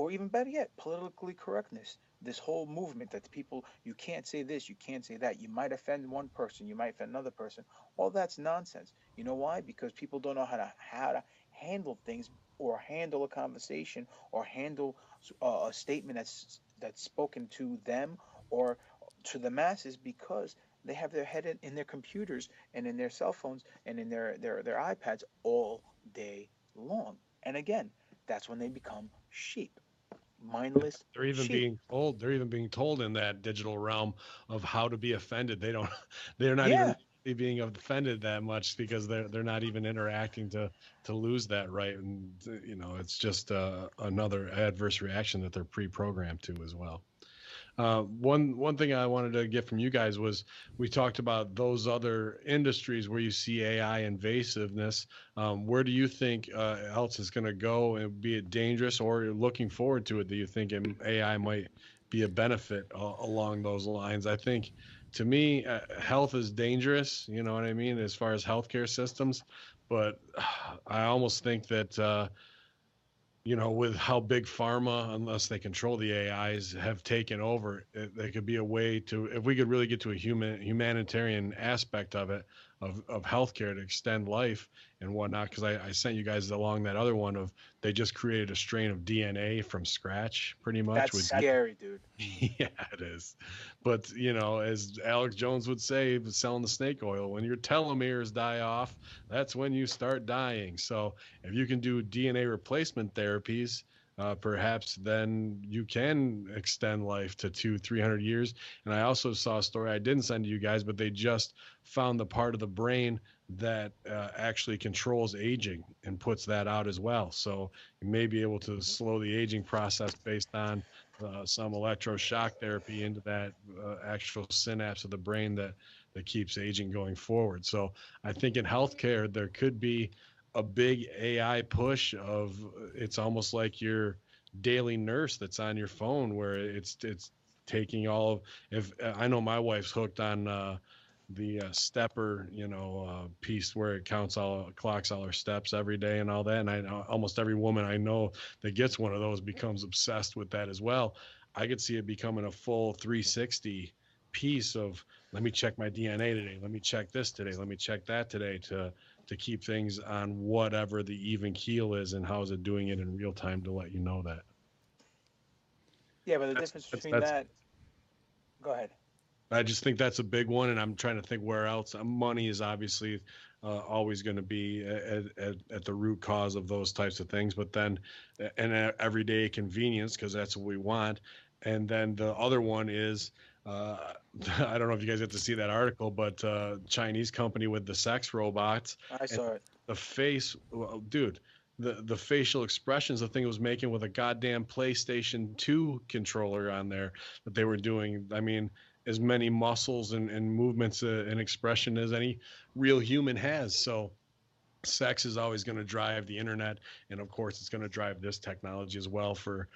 even better yet, politically correctness. This whole movement that people, you can't say this, you can't say that. You might offend one person, you might offend another person. All that's nonsense. You know why? Because people don't know how to handle things, or handle a conversation, or handle a statement that's spoken to them, or to the masses, because they have their head in their computers and in their cell phones and in their iPads all day long. And again, that's when they become sheep, mindless
They're even
sheep.
being told. They're even being told in that digital realm of how to be offended. They don't. They're not even
Yeah,
really being offended that much, because they're not even interacting to lose that right. And it's just another adverse reaction that they're pre-programmed to as well. One thing I wanted to get from you guys was, we talked about those other industries where you see AI invasiveness. Where do you think else is going to go, and be it dangerous, or looking forward to it? Do you think AI might be a benefit along those lines? I think, to me, health is dangerous. You know what I mean, as far as healthcare systems, but I almost think that. With how big pharma, unless they control the AIs, have taken over, there could be a way to, if we could really get to a humanitarian aspect of it, of healthcare, to extend life and whatnot. Because I sent you guys along that other one of, they just created a strain of DNA from scratch, pretty much.
that's scary, dude.
Yeah, it is. But, as Alex Jones would say, selling the snake oil, when your telomeres die off, that's when you start dying. So if you can do DNA replacement therapies, perhaps then you can extend life to 200-300 years. And I also saw a story I didn't send to you guys, but they just found the part of the brain that actually controls aging and puts that out as well. So you may be able to slow the aging process based on some electroshock therapy into that actual synapse of the brain that keeps aging going forward. So I think in healthcare, there could be a big AI push of, it's almost like your daily nurse that's on your phone, where it's taking all of, if I know my wife's hooked on the stepper, piece where it clocks all her steps every day and all that. And I know almost every woman I know that gets one of those becomes obsessed with that as well. I could see it becoming a full 360 piece of, let me check my DNA today, let me check this today, let me check that today, to keep things on whatever the even keel is, and how is it doing it in real time to let you know that.
Yeah, but the
That's
difference
that's
between
that's
that, go ahead.
I just think that's a big one, and I'm trying to think where else. Money is obviously always going to be at the root cause of those types of things, but then, and everyday convenience, because that's what we want. And then the other one is, I don't know if you guys get to see that article, but Chinese company with the sex robots.
I
And
saw it.
the face, well, dude, the facial expressions, the thing it was making with a goddamn PlayStation 2 controller on there, that they were doing. I mean, as many muscles and movements and expression as any real human has. So sex is always going to drive the internet, and of course it's going to drive this technology as well, for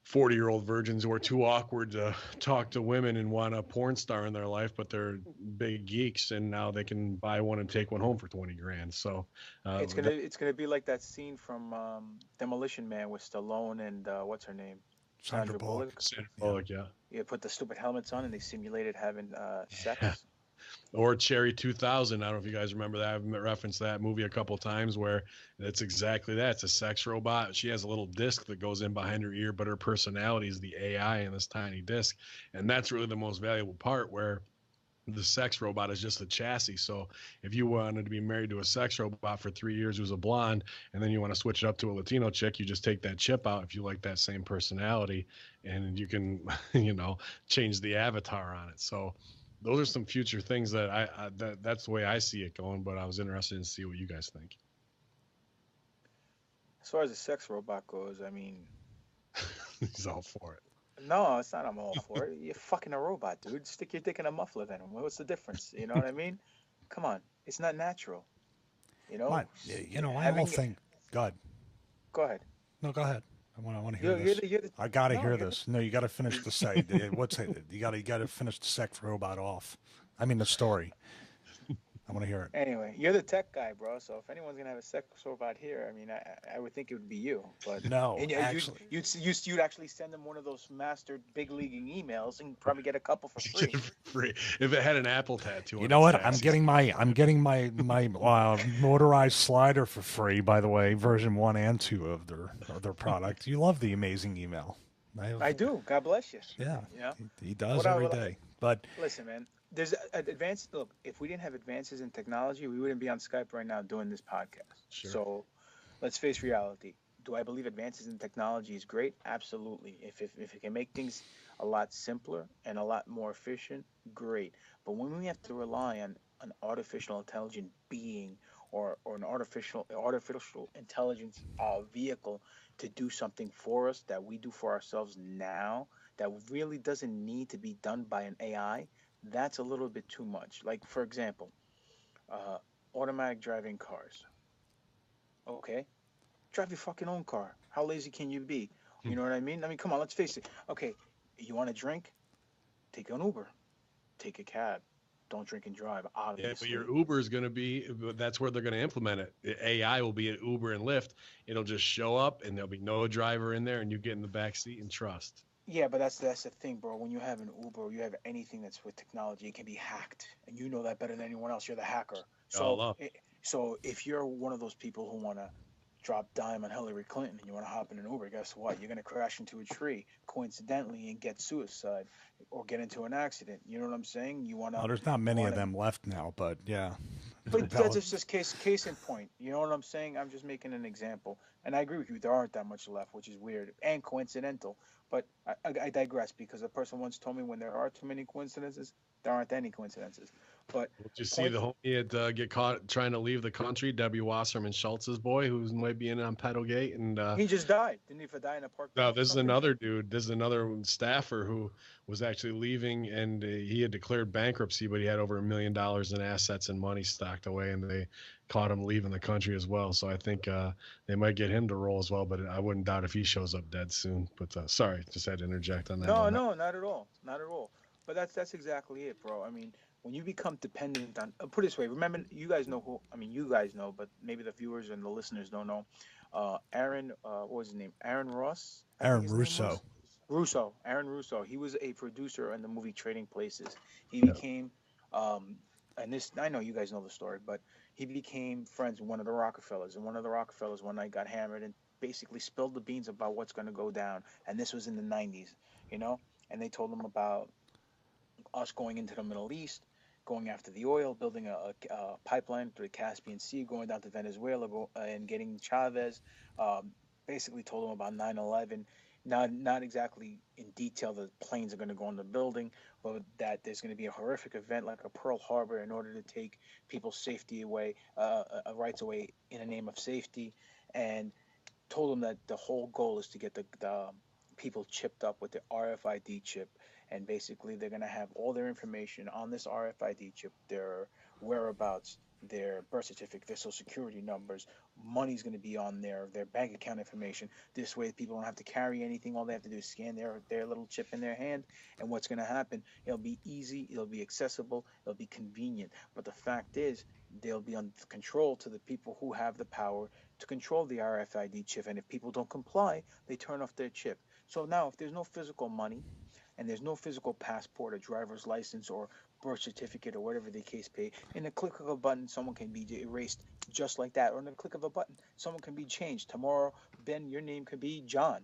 40-year-old virgins who are too awkward to talk to women and want a porn star in their life, but they're big geeks, and now they can buy one and take one home for 20 grand. So
It's gonna be like that scene from Demolition Man with Stallone and what's her name,
Sandra
Sandra
Bullock.
Bullock.
Sandra Bullock, yeah.
Yeah, put the stupid helmets on and they simulated having sex.
Or Cherry 2000. I don't know if you guys remember that. I've referenced that movie a couple times, where it's exactly that. It's a sex robot. She has a little disc that goes in behind her ear, but her personality is the AI in this tiny disc. And that's really the most valuable part, where the sex robot is just the chassis. So if you wanted to be married to a sex robot for 3 years who's a blonde, and then you want to switch it up to a Latino chick, you just take that chip out if you like that same personality, and you can, change the avatar on it. So those are some future things that that's the way I see it going, but I was interested in see what you guys think.
As far as the sex robot goes, I mean,
He's all for it.
no, it's not. I'm all for it. You're fucking a robot, dude. Stick your dick in a muffler then. What's the difference? You know what I mean? Come on, it's not natural. You know,
I don't
having.
think. God,
Go ahead.
no, go ahead. I want to hear
You're
this.
the, you're the,
I gotta
no,
hear
you're the,
this. No, you gotta finish the site. What's it? You gotta finish the sex robot off. I mean the story. I want to hear it.
Anyway, you're the tech guy, bro. So if anyone's gonna have a sex robot here, I mean, I would think it would be you. But
No,
and
actually,
you'd actually send them one of those mastered big leaguing emails and probably get a couple for free.
Free. If it had an Apple tattoo.
you know what? I'm
its
getting my motorized slider for free. By the way, version 1 and 2 of their product. You love the amazing email.
I do. God bless you.
Yeah,
Yeah.
he does
What I-
every
what I-
day. But
Listen, man. There's advanced. Look, if we didn't have advances in technology, we wouldn't be on Skype right now doing this podcast.
Sure.
So, let's face reality. Do I believe advances in technology is great? Absolutely. If it can make things a lot simpler and a lot more efficient, great. But when we have to rely on an artificial intelligent being or an artificial intelligence vehicle to do something for us that we do for ourselves now, that really doesn't need to be done by an AI, that's a little bit too much. Like, for example, uh, automatic driving cars. Okay, drive your fucking own car. How lazy can you be? You know what I mean? I mean, come on, let's face it. Okay, you want to drink? Take an Uber, take a cab. Don't drink and drive,
Yeah,
obviously.
but your Uber is going to be, that's where they're going to implement it. AI will be an Uber and Lyft. It'll just show up and there'll be no driver in there and you get in the back seat and trust.
Yeah, but that's the thing, bro. When you have an Uber or you have anything that's with technology, it can be hacked, and you know that better than anyone else. You're the hacker.
All up.
So if you're one of those people who want to drop dime on Hillary Clinton and you want to hop in an Uber, guess what? You're gonna crash into a tree coincidentally and get suicide or get into an accident. You know what I'm saying? You wanna.
well, there's not many of them left now. But yeah,
But that's just case in point. You know what I'm saying? I'm just making an example, and I agree with you. There aren't that much left, which is weird and coincidental. But I digress because a person once told me when there are too many coincidences, there aren't any coincidences. But
Did you see the homie get caught trying to leave the country? W. Wasserman Schultz's boy, who might be in on Pedalgate, and
he just died. Didn't he die in a park?
no, this is another dude. This is another staffer who was actually leaving, and he had declared bankruptcy, but he had over $1 million in assets and money stocked away, and they caught him leaving the country as well. So I think they might get him to roll as well, but I wouldn't doubt if he shows up dead soon. But sorry, just had to interject on that.
No, not at all, not at all. But that's exactly it, bro. I mean, when you become dependent on, put it this way, remember, you guys know who, I mean, you guys know, but maybe the viewers and the listeners don't know. Aaron, what was his name? Aaron Ross?
Aaron Russo.
Aaron Russo. He was a producer in the movie Trading Places. He became, and this, I know you guys know the story, but he became friends with one of the Rockefellers. And one of the Rockefellers one night got hammered and basically spilled the beans about what's going to go down. And this was in the 90s, you know? And they told him about us going into the Middle East, going after the oil, building a pipeline through the Caspian Sea, going down to Venezuela, and getting Chavez. Basically told him about 9/11. Not exactly in detail the planes are going to go in the building, but that there's going to be a horrific event like a Pearl Harbor in order to take people's safety away, rights away in the name of safety, and told them that the whole goal is to get the people chipped up with the RFID chip, and basically they're going to have all their information on this RFID chip, their whereabouts, their birth certificate, their social security numbers, money's going to be on there, their bank account information. This way people don't have to carry anything. All they have to do is scan their little chip in their hand, and what's going to happen, it'll be easy, it'll be accessible, it'll be convenient. But the fact is, they'll be on control to the people who have the power to control the RFID chip, and if people don't comply, they turn off their chip. So now if there's no physical money and there's no physical passport or driver's license or birth certificate or whatever the case may be, in a click of a button someone can be erased just like that, or in a click of a button someone can be changed. Tomorrow, Ben, your name could be John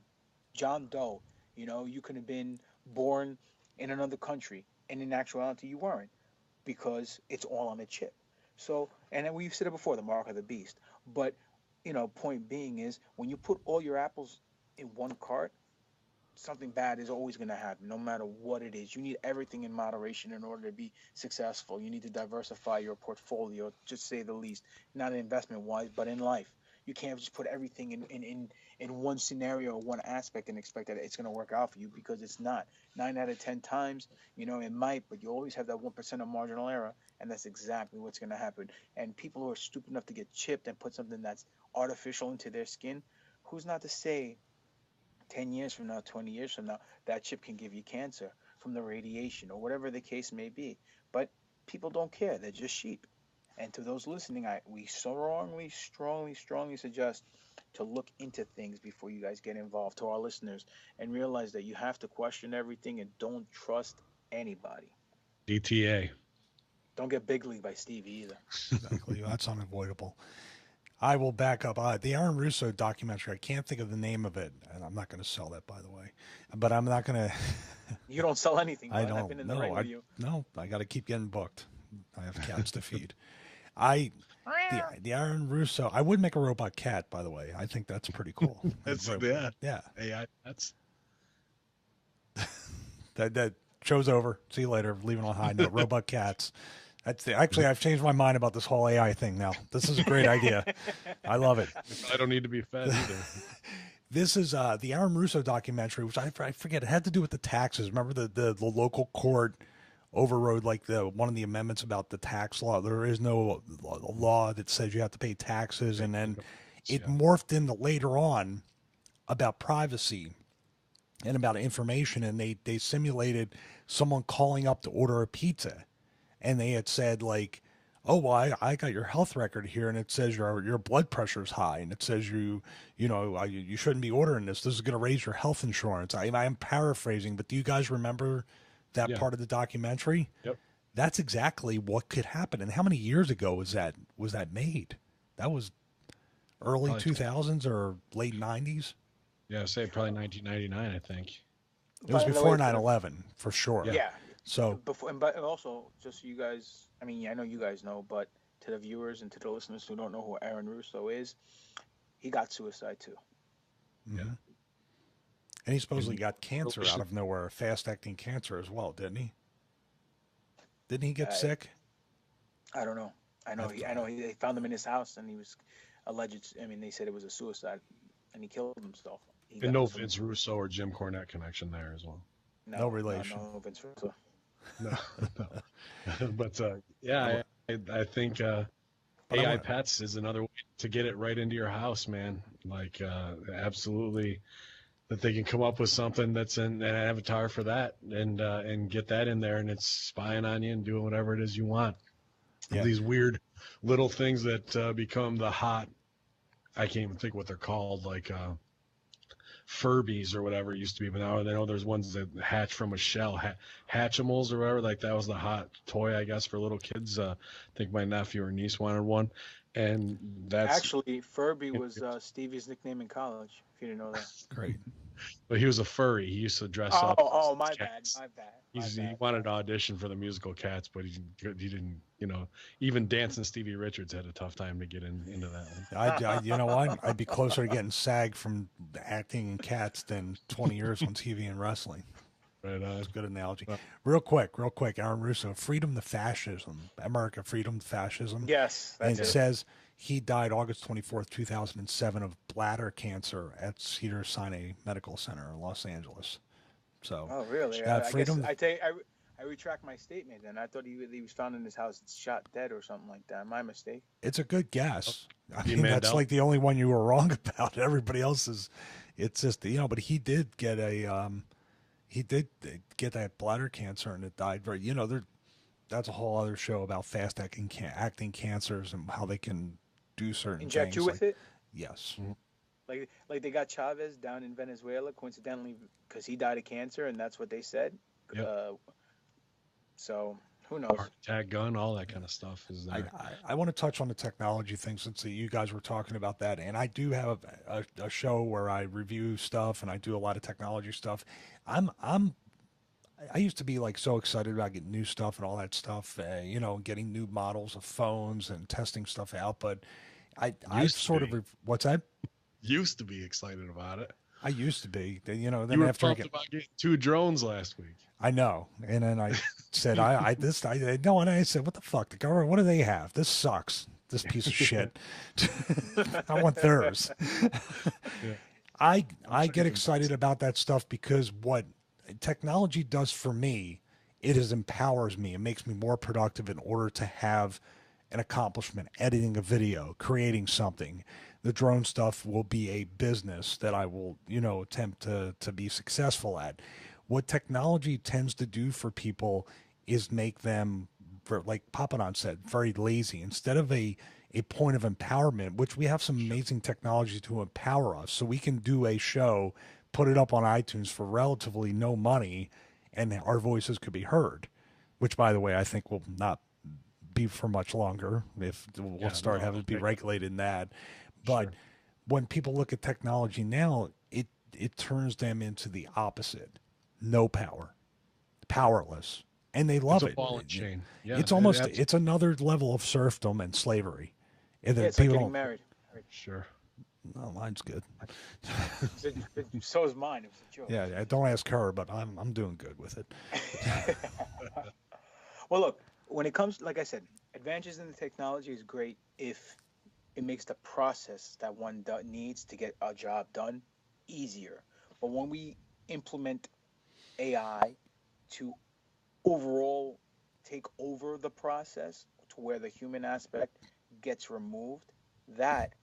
Doe. You know, you could have been born in another country, and in actuality you weren't, because it's all on a chip. So, and then we've said it before, the mark of the beast. But, you know, point being is, when you put all your apples in one cart, something bad is always going to happen, no matter what it is. You need everything in moderation in order to be successful. You need to diversify your portfolio, just say the least, not investment wise, but in life. You can't just put everything in one scenario or one aspect and expect that it's going to work out for you, because it's not. 9 out of 10 times, it might, but you always have that 1% of marginal error, and that's exactly what's going to happen. And people who are stupid enough to get chipped and put something that's artificial into their skin, who's not to say 10 years from now, 20 years from now, that chip can give you cancer from the radiation or whatever the case may be. But people don't care. They're just sheep. And to those listening, we strongly suggest to look into things before you guys get involved, to our listeners, and realize that you have to question everything and don't trust anybody.
DTA.
Don't get big league by Stevie either.
Exactly. That's unavoidable. I will back up. The Aaron Russo documentary, I can't think of the name of it, and I'm not going to sell that, by the way. But I'm not going to...
You don't sell anything, bro.
I don't.
I've been in the ring with you.
No, I got to keep getting booked. I have cats to feed. The Aaron Russo, I would make a robot cat, by the way. I think that's pretty cool.
Yeah. AI pets.
That show's over. See you later. Leaving on a high note. Robot cats. Actually, I've changed my mind about this whole AI thing now. This is a great idea. I love it.
I don't need to be fed either.
This is the Aaron Russo documentary, which I forget. It had to do with the taxes. Remember the local court overrode one of the amendments about the tax law. There is no law that says you have to pay taxes, and then it morphed into later on about privacy and about information, and they simulated someone calling up to order a pizza, and they had said like, oh, well, I got your health record here, and it says your blood pressure is high, and it says you shouldn't be ordering this. This is going to raise your health insurance. I am paraphrasing, but do you guys remember that part of the documentary?
Yep.
That's exactly what could happen. And how many years ago was that made? That was early 2000s or late 90s?
Yeah, say probably 1999, I think.
It was before 9/11, for sure.
Yeah.
So
but also, just so you guys, I mean, I know you guys know, but to the viewers and to the listeners who don't know who Aaron Russo is, he got suicide too.
Yeah. And he supposedly got cancer out of nowhere, fast-acting cancer as well, didn't he? Didn't he get sick?
I don't know. I know they found him in his house, and he was alleged. I mean, they said it was a suicide, and he killed himself.
And no Vince Russo or Jim Cornette connection there as well.
No relation.
No Vince Russo.
No. But I think AI pets is another way to get it right into your house, man. Like absolutely, that they can come up with something that's an avatar for that, and get that in there, and it's spying on you and doing whatever it is you want. Yeah. These weird little things that become the hot, I can't even think what they're called, like Furbies or whatever it used to be, but now I know there's ones that hatch from a shell, Hatchimals or whatever. Like that was the hot toy, I guess, for little kids. I think my nephew or niece wanted one, and that's
actually Furby was Stevie's nickname in college. If you didn't know that.
Great.
But he was a furry. He used to dress up.
Oh, my bad.
He wanted to audition for the musical Cats, but he didn't. Even dancing Stevie Richards had a tough time to get into that one.
You know what? I'd be closer to getting SAG from acting in Cats than 20 years on TV and wrestling.
Right.
That's a good analogy. Real quick, Aaron Russo, Freedom to Fascism, America, Freedom to Fascism.
Yes,
that's it. Says he died August 24th, 2007 of bladder cancer at Cedars-Sinai Medical Center in Los Angeles. So,
oh, really?
Freedom.
I retract my statement. Then I thought he was found in his house, shot dead or something like that. My mistake.
It's a good guess. I mean, that's like the only one you were wrong about. Everybody else is. It's just but he did get that bladder cancer, and it died very. That's a whole other show about fast acting cancers and how they can do certain
inject
things.
You with it.
Yes.
Mm-hmm. Like they got Chavez down in Venezuela, coincidentally, because he died of cancer, and that's what they said.
Yep.
So who knows?
Heart attack gun, all that kind of stuff is there.
I want to touch on the technology thing since you guys were talking about that, and I do have a show where I review stuff and I do a lot of technology stuff. I used to be like so excited about getting new stuff and all that stuff, getting new models of phones and testing stuff out. But I sort of what's that?
Used to be excited about it.
I used to be, then
you were
after
talking about getting 2 drones last week.
I know, and then I said, I said, what the fuck, the government? What do they have? This sucks. this piece of shit. I want theirs.
Yeah.
I get excited about that stuff because what technology does for me, it is empowers me. It makes me more productive in order to have an accomplishment, editing a video, creating something. The drone stuff will be a business that I will, attempt to be successful at. What technology tends to do for people is make them, like Papadon said, very lazy. Instead of a point of empowerment, which we have some amazing technology to empower us. So we can do a show, put it up on iTunes for relatively no money, and our voices could be heard, which, by the way, I think will not be for much longer if we'll start having to be regulated in that. But when people look at technology now, it turns them into the opposite. No power, powerless. And they love
It's a ball and chain. Yeah,
it's almost, it's another level of serfdom and slavery.
It's like getting married.
Sure.
No, mine's good.
So is mine. It was a joke.
Yeah, don't ask her, but I'm doing good with it.
Well, look, when it comes, like I said, advances in the technology is great if it makes the process that one needs to get a job done easier. But when we implement AI to overall take over the process to where the human aspect gets removed, that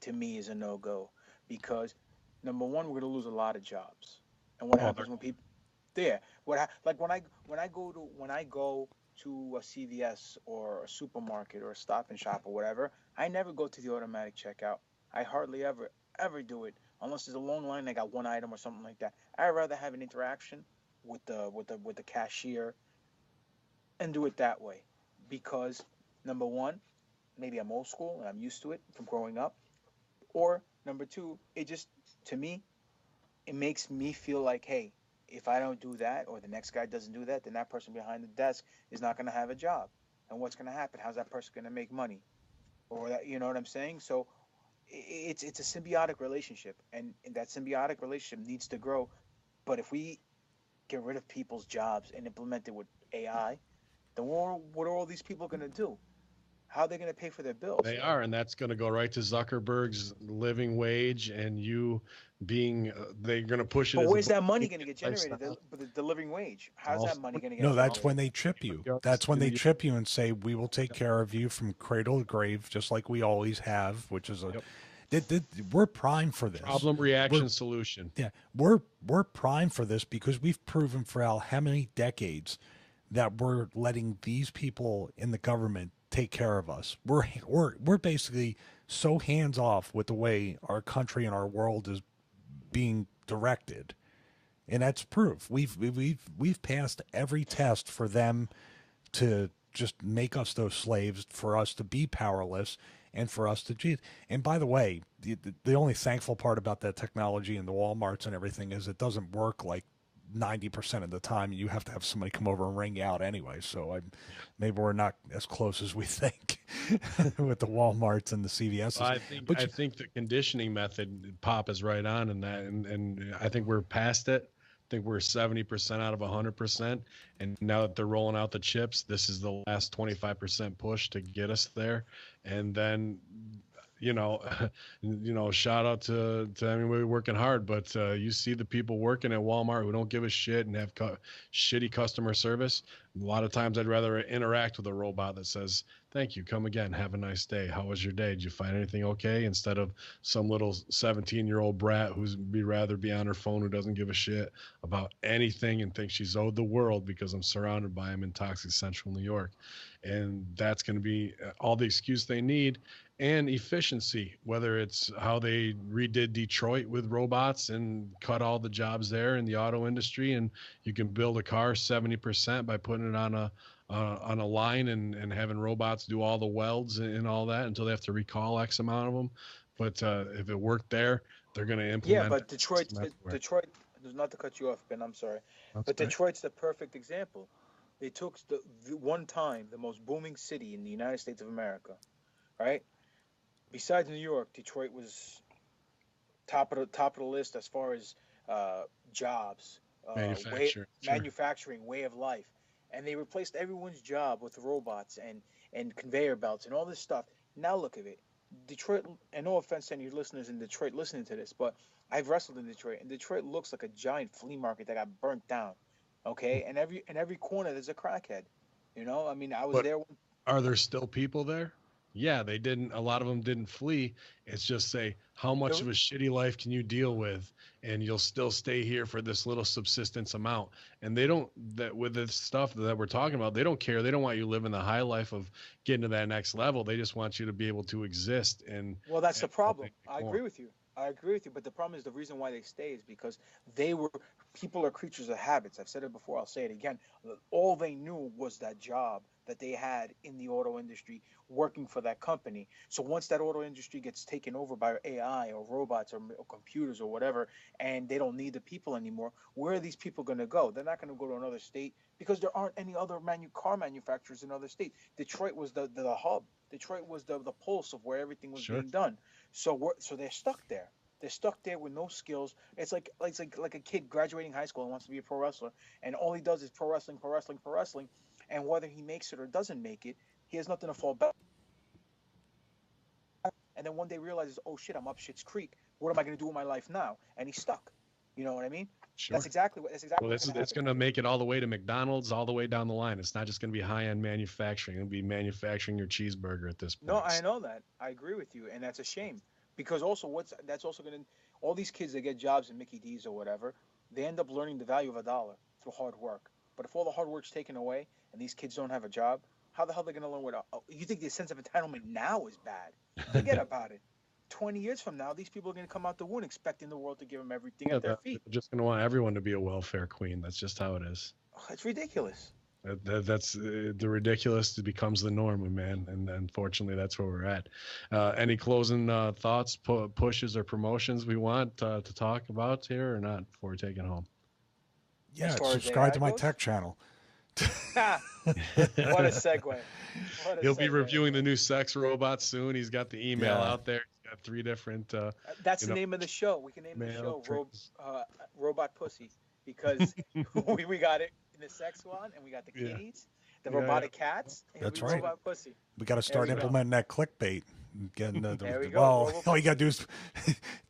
to me is a no-go, because number one, we're going to lose a lot of jobs. And what happens when people when I go to a CVS or a supermarket or a Stop and Shop or whatever, I never go to the automatic checkout. I hardly ever do it unless there's a long line. I got one item or something like that. I'd rather have an interaction with the cashier and do it that way, because number one, maybe I'm old school and I'm used to it from growing up, or number two, it just, to me, it makes me feel like, hey, if I don't do that or the next guy doesn't do that, then that person behind the desk is not going to have a job. And what's going to happen? How's that person going to make money? Or that, you know what I'm saying? So it's a symbiotic relationship, and that symbiotic relationship needs to grow. But if we get rid of people's jobs and implement it with AI, then what are all these people going to do? How are they going to pay for their bills?
They are, and that's going to go right to Zuckerberg's living wage, and you being they're going to push it.
But where's that money going to get generated? The living wage. How's that money going to get?
No, that's when they chip you. That's when they chip you and say, "We will take care of you from cradle to grave, just like we always have." Which is we're primed for this.
Problem, reaction, solution.
Yeah, we're primed for this because we've proven for how many decades that we're letting these people in the government take care of us. We're basically so hands off with the way our country and our world is being directed, and that's proof. We've passed every test for them to just make us those slaves, for us to be powerless, and for us to cheat. And by the way, the only thankful part about that technology and the Walmarts and everything is it doesn't work like 90% of the time. You have to have somebody come over and ring you out anyway. So maybe we're not as close as we think with the Walmarts and the CVSs.
I think the conditioning method, Pop is right on in that, and I think we're past it. I think we're 70% out of 100%, and now that they're rolling out the chips, this is the last 25% push to get us there, and then. Shout out to everybody working hard, but you see the people working at Walmart who don't give a shit and have shitty customer service. A lot of times I'd rather interact with a robot that says, "Thank you, come again, have a nice day. How was your day? Did you find anything okay?" Instead of some little 17-year-old brat who's rather be on her phone, who doesn't give a shit about anything and thinks she's owed the world because I'm surrounded by them in toxic central New York. And that's going to be all the excuse they need. And efficiency, whether it's how they redid Detroit with robots and cut all the jobs there in the auto industry, and you can build a car 70% by putting it on a line and having robots do all the welds and all that until they have to recall X amount of them. But if it worked there, they're going to implement.
Yeah, but Detroit, not to cut you off, Ben, I'm sorry. Detroit's the perfect example. They took the one time the most booming city in the United States of America, right? Besides New York, Detroit was top of the list as far as jobs, manufacturing, way of life, and they replaced everyone's job with robots and conveyor belts and all this stuff. Now look at it. Detroit, and no offense to any listeners in Detroit listening to this, but I've wrestled in Detroit, and Detroit looks like a giant flea market that got burnt down. Okay, and every corner there's a crackhead. You know, I mean, I was
But
there when,
are there still people there? Yeah, they didn't. A lot of them didn't flee. It's just say, how much of a shitty life can you deal with, and you'll still stay here for this little subsistence amount. And they don't, that with this stuff that we're talking about, they don't care. They don't want you living the high life of getting to that next level. They just want you to be able to exist. And
well, that's the problem. I agree with you. I agree with you, but the problem is the reason why they stay is because people are creatures of habits. I've said it before, I'll say it again. All they knew was that job that they had in the auto industry working for that company. So once that auto industry gets taken over by AI or robots or computers or whatever, and they don't need the people anymore, where are these people going to go? They're not going to go to another state because there aren't any other car manufacturers in other states. Detroit was the hub. Detroit was the pulse of where everything was being done. So they're stuck there. They're stuck there with no skills. It's like a kid graduating high school and wants to be a pro wrestler, and all he does is pro wrestling, pro wrestling, pro wrestling. And whether he makes it or doesn't make it, he has nothing to fall back. And then one day realizes, oh shit, I'm up shit's creek. What am I going to do with my life now? And he's stuck. You know what I mean?
Sure.
That's exactly what.
Well, it's going to make it all the way to McDonald's, all the way down the line. It's not just going to be high-end manufacturing. It'll be manufacturing your cheeseburger at this point.
No, I know that. I agree with you, and that's a shame because also that's also going to, all these kids that get jobs in Mickey D's or whatever, they end up learning the value of a dollar through hard work. But if all the hard work's taken away and these kids don't have a job, how the hell are they going to learn what? You think the sense of entitlement now is bad? Forget about it. 20 years from now, these people are going to come out the wound expecting the world to give them everything at their feet.
They're just going to want everyone to be a welfare queen. That's just how it is.
It's ridiculous.
That's the ridiculous becomes the norm, man. And unfortunately, that's where we're at. Any closing thoughts, pushes, or promotions we want to talk about here or not before we take it home?
Yeah, subscribe to my tech channel.
What a segue.
He'll be reviewing the new sex robot soon. He's got the email out there. He's got 3 different.
That's the name of the show. We can name the show Robot Pussy because we got it in the sex one, and we got the kitties, the robotic cats. And
that's right.
Robot Pussy.
We got to start implementing that clickbait. Getting
there we go.
Well, all you got to do is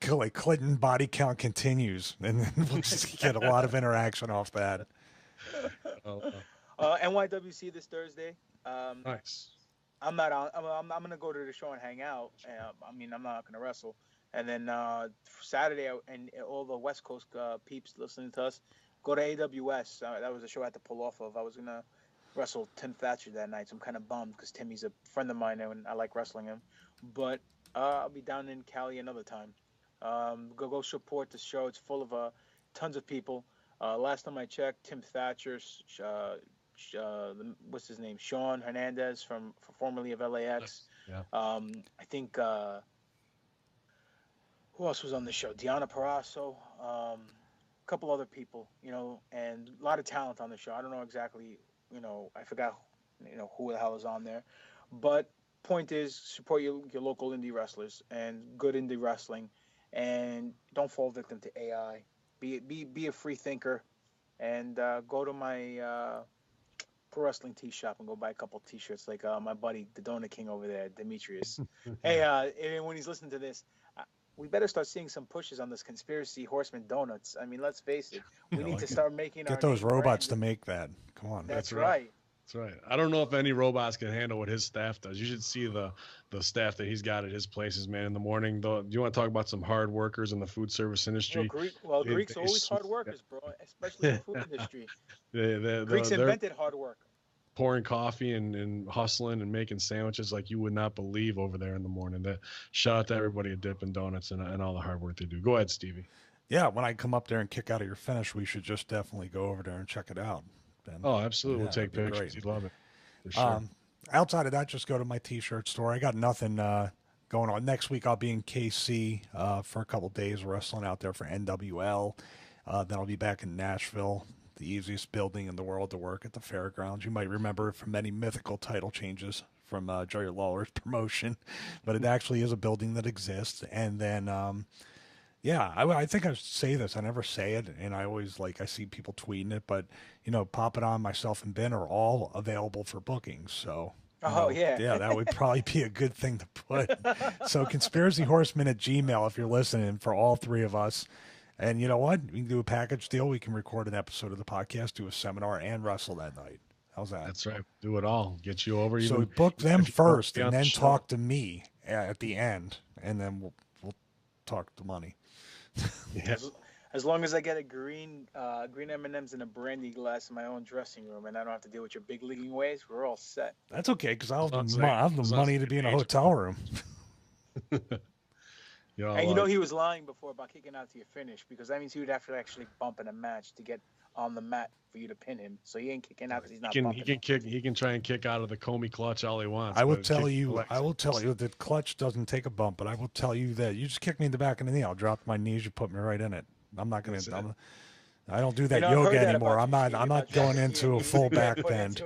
like Clinton body count continues, and then we'll just get a lot of interaction off that.
NYWC this Thursday.
Nice.
I'm not on. I'm gonna go to the show and hang out. I mean, I'm not gonna wrestle. And then Saturday, and all the West Coast peeps listening to us, go to AWS. That was a show I had to pull off of. I was gonna wrestle Tim Thatcher that night, so I'm kind of bummed because Timmy's a friend of mine and I like wrestling him. But I'll be down in Cali another time. Go support the show. It's full of tons of people. Last time I checked, Tim Thatcher, what's his name? Sean Hernandez formerly of LAX.
Yeah.
I think who else was on the show? Deanna Parasso, a couple other people, and a lot of talent on the show. I don't know exactly, I forgot, who the hell is on there. But point is, support your local indie wrestlers and good indie wrestling, and don't fall victim to AI. Be a free thinker, and go to my pro wrestling tee shop and go buy a couple t-shirts like my buddy, the Donut King over there, Demetrius. Hey, when he's listening to this, we better start seeing some pushes on this Conspiracy Horsemen donuts. I mean, let's face it, we need to start making
get those robots to make that. Come on.
That's right.
That's right. I don't know if any robots can handle what his staff does. You should see the staff that he's got at his places, man. In the morning, do you want to talk about some hard workers in the food service industry?
Greeks are always hard workers, bro, especially in the food industry. Greeks invented hard work.
Pouring coffee and hustling and making sandwiches like you would not believe over there in the morning. Shout out to everybody at Dippin' Donuts and all the hard work they do. Go ahead, Stevie.
Yeah, when I come up there and kick out of your finish, we should just definitely go over there and check it out. Ben.
Oh, absolutely. We'll take pictures.
Great.
You'd love it. For sure.
Outside of that, just go to my t-shirt store. I got nothing going on. Next week, I'll be in KC for a couple days wrestling out there for NWL. Then I'll be back in Nashville, the easiest building in the world to work at the fairgrounds. You might remember it from many mythical title changes from Jerry Lawler's promotion, but it actually is a building that exists. And then Yeah, I think I say this. I never say it, and I always I see people tweeting it, but Papadon, myself, and Ben are all available for bookings. So
Oh yeah.
yeah, that would probably be a good thing to put. So Conspiracy Horsemen at Gmail, if you're listening, for all three of us. And you know what? We can do a package deal. We can record an episode of the podcast, do a seminar, and wrestle that night. How's that?
That's right. Do it all. Get you over.
So
even
book them first, and
on
then
the show.
talk to me at the end, and then we'll talk the money.
Yeah.
As long as I get a green M&Ms in a brandy glass in my own dressing room, and I don't have to deal with your big leaguing ways, we're all set.
That's okay, because I'll
Sounds
have the
like-
money to be in a hotel room.
And he was lying before about kicking out to your finish, because that means he would have to actually bump in a match to get on the mat for you to pin him. So he ain't kicking out because he's not bumping.
He can try and kick out of the Comey clutch all he wants.
I will tell you that clutch doesn't take a bump, but I will tell you that you just kick me in the back of the knee, I'll drop my knees, you put me right in it. I'm not going to. I don't do that yoga anymore. I'm not going into a full back bend.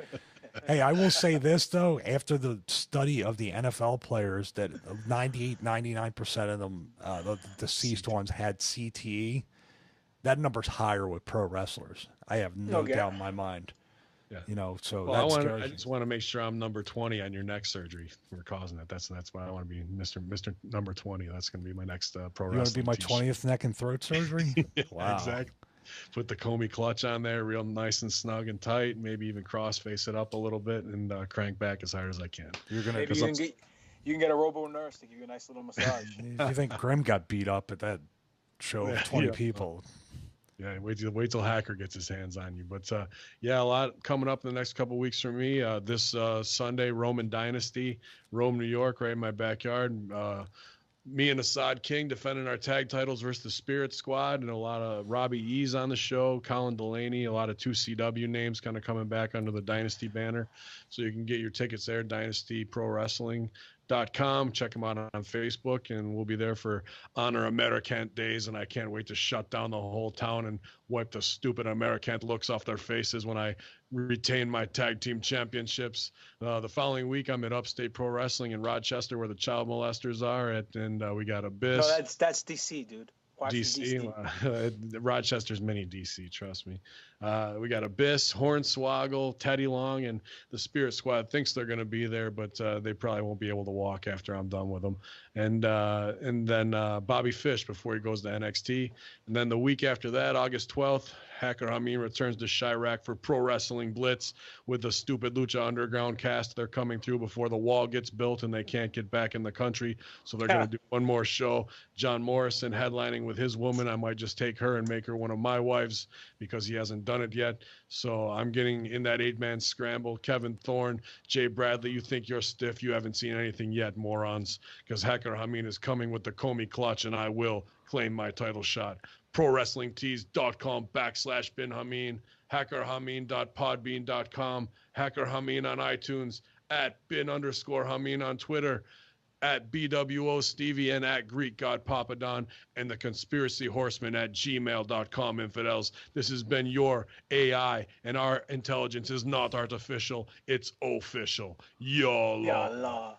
Hey, I will say this though, after the study of the NFL players, that 99% of them, the deceased ones, had CTE. That number's higher with pro wrestlers. I have no doubt in my mind. Yeah. So
I just want to make sure I'm number 20 on your neck surgery for causing that. That's why I want to be Mr. Number 20. That's going to be my next pro wrestling.
You want to be my 20th neck and throat surgery? Wow.
Exactly. Put the Comey clutch on there, real nice and snug and tight. Maybe even cross face it up a little bit and crank back as hard as I can.
Maybe you can get a robo nurse to give you a nice little massage.
You think Grim got beat up at that show of 20 people?
Yeah, wait till Hacker gets his hands on you. But a lot coming up in the next couple of weeks for me. This Sunday, Roman Dynasty, Rome, New York, right in my backyard. Me and Assad King defending our tag titles versus the Spirit Squad, and a lot of Robbie E's on the show, Colin Delaney, a lot of 2CW names kind of coming back under the Dynasty banner. So you can get your tickets there, dynastyprowrestling.com. Check them out on Facebook, and we'll be there for Honor Americant days, and I can't wait to shut down the whole town and wipe the stupid Americant looks off their faces when I retain my tag team championships. The following week, I'm at Upstate Pro Wrestling in Rochester, where the child molesters are and we got Abyss.
No, that's DC, dude.
DC. Rochester's mini DC, trust me. We got Abyss, Hornswoggle, Teddy Long, and the Spirit Squad thinks they're going to be there, but they probably won't be able to walk after I'm done with them. And then Bobby Fish before he goes to NXT. And then the week after that, August 12th, HackerHamin returns to Chirac for Pro Wrestling Blitz with the stupid Lucha Underground cast. They're coming through before the wall gets built and they can't get back in the country. So they're going to do one more show. John Morrison headlining with his woman. I might just take her and make her one of my wives because he hasn't done it yet. So I'm getting in that 8-man scramble. Kevin Thorne, Jay Bradley, you think you're stiff. You haven't seen anything yet, morons, because HackerHamin is coming with the Comey clutch and I will claim my title shot. ProWrestlingTees.com/BinHamin, HackerHamin.podbean.com, HackerHamin on iTunes, at @bin_Hamin on Twitter, at BWO Stevie, and at Greek God Papadon, and the Conspiracy Horsemen at gmail.com. Infidels, this has been your AI, and our intelligence is not artificial, it's official. YOLO.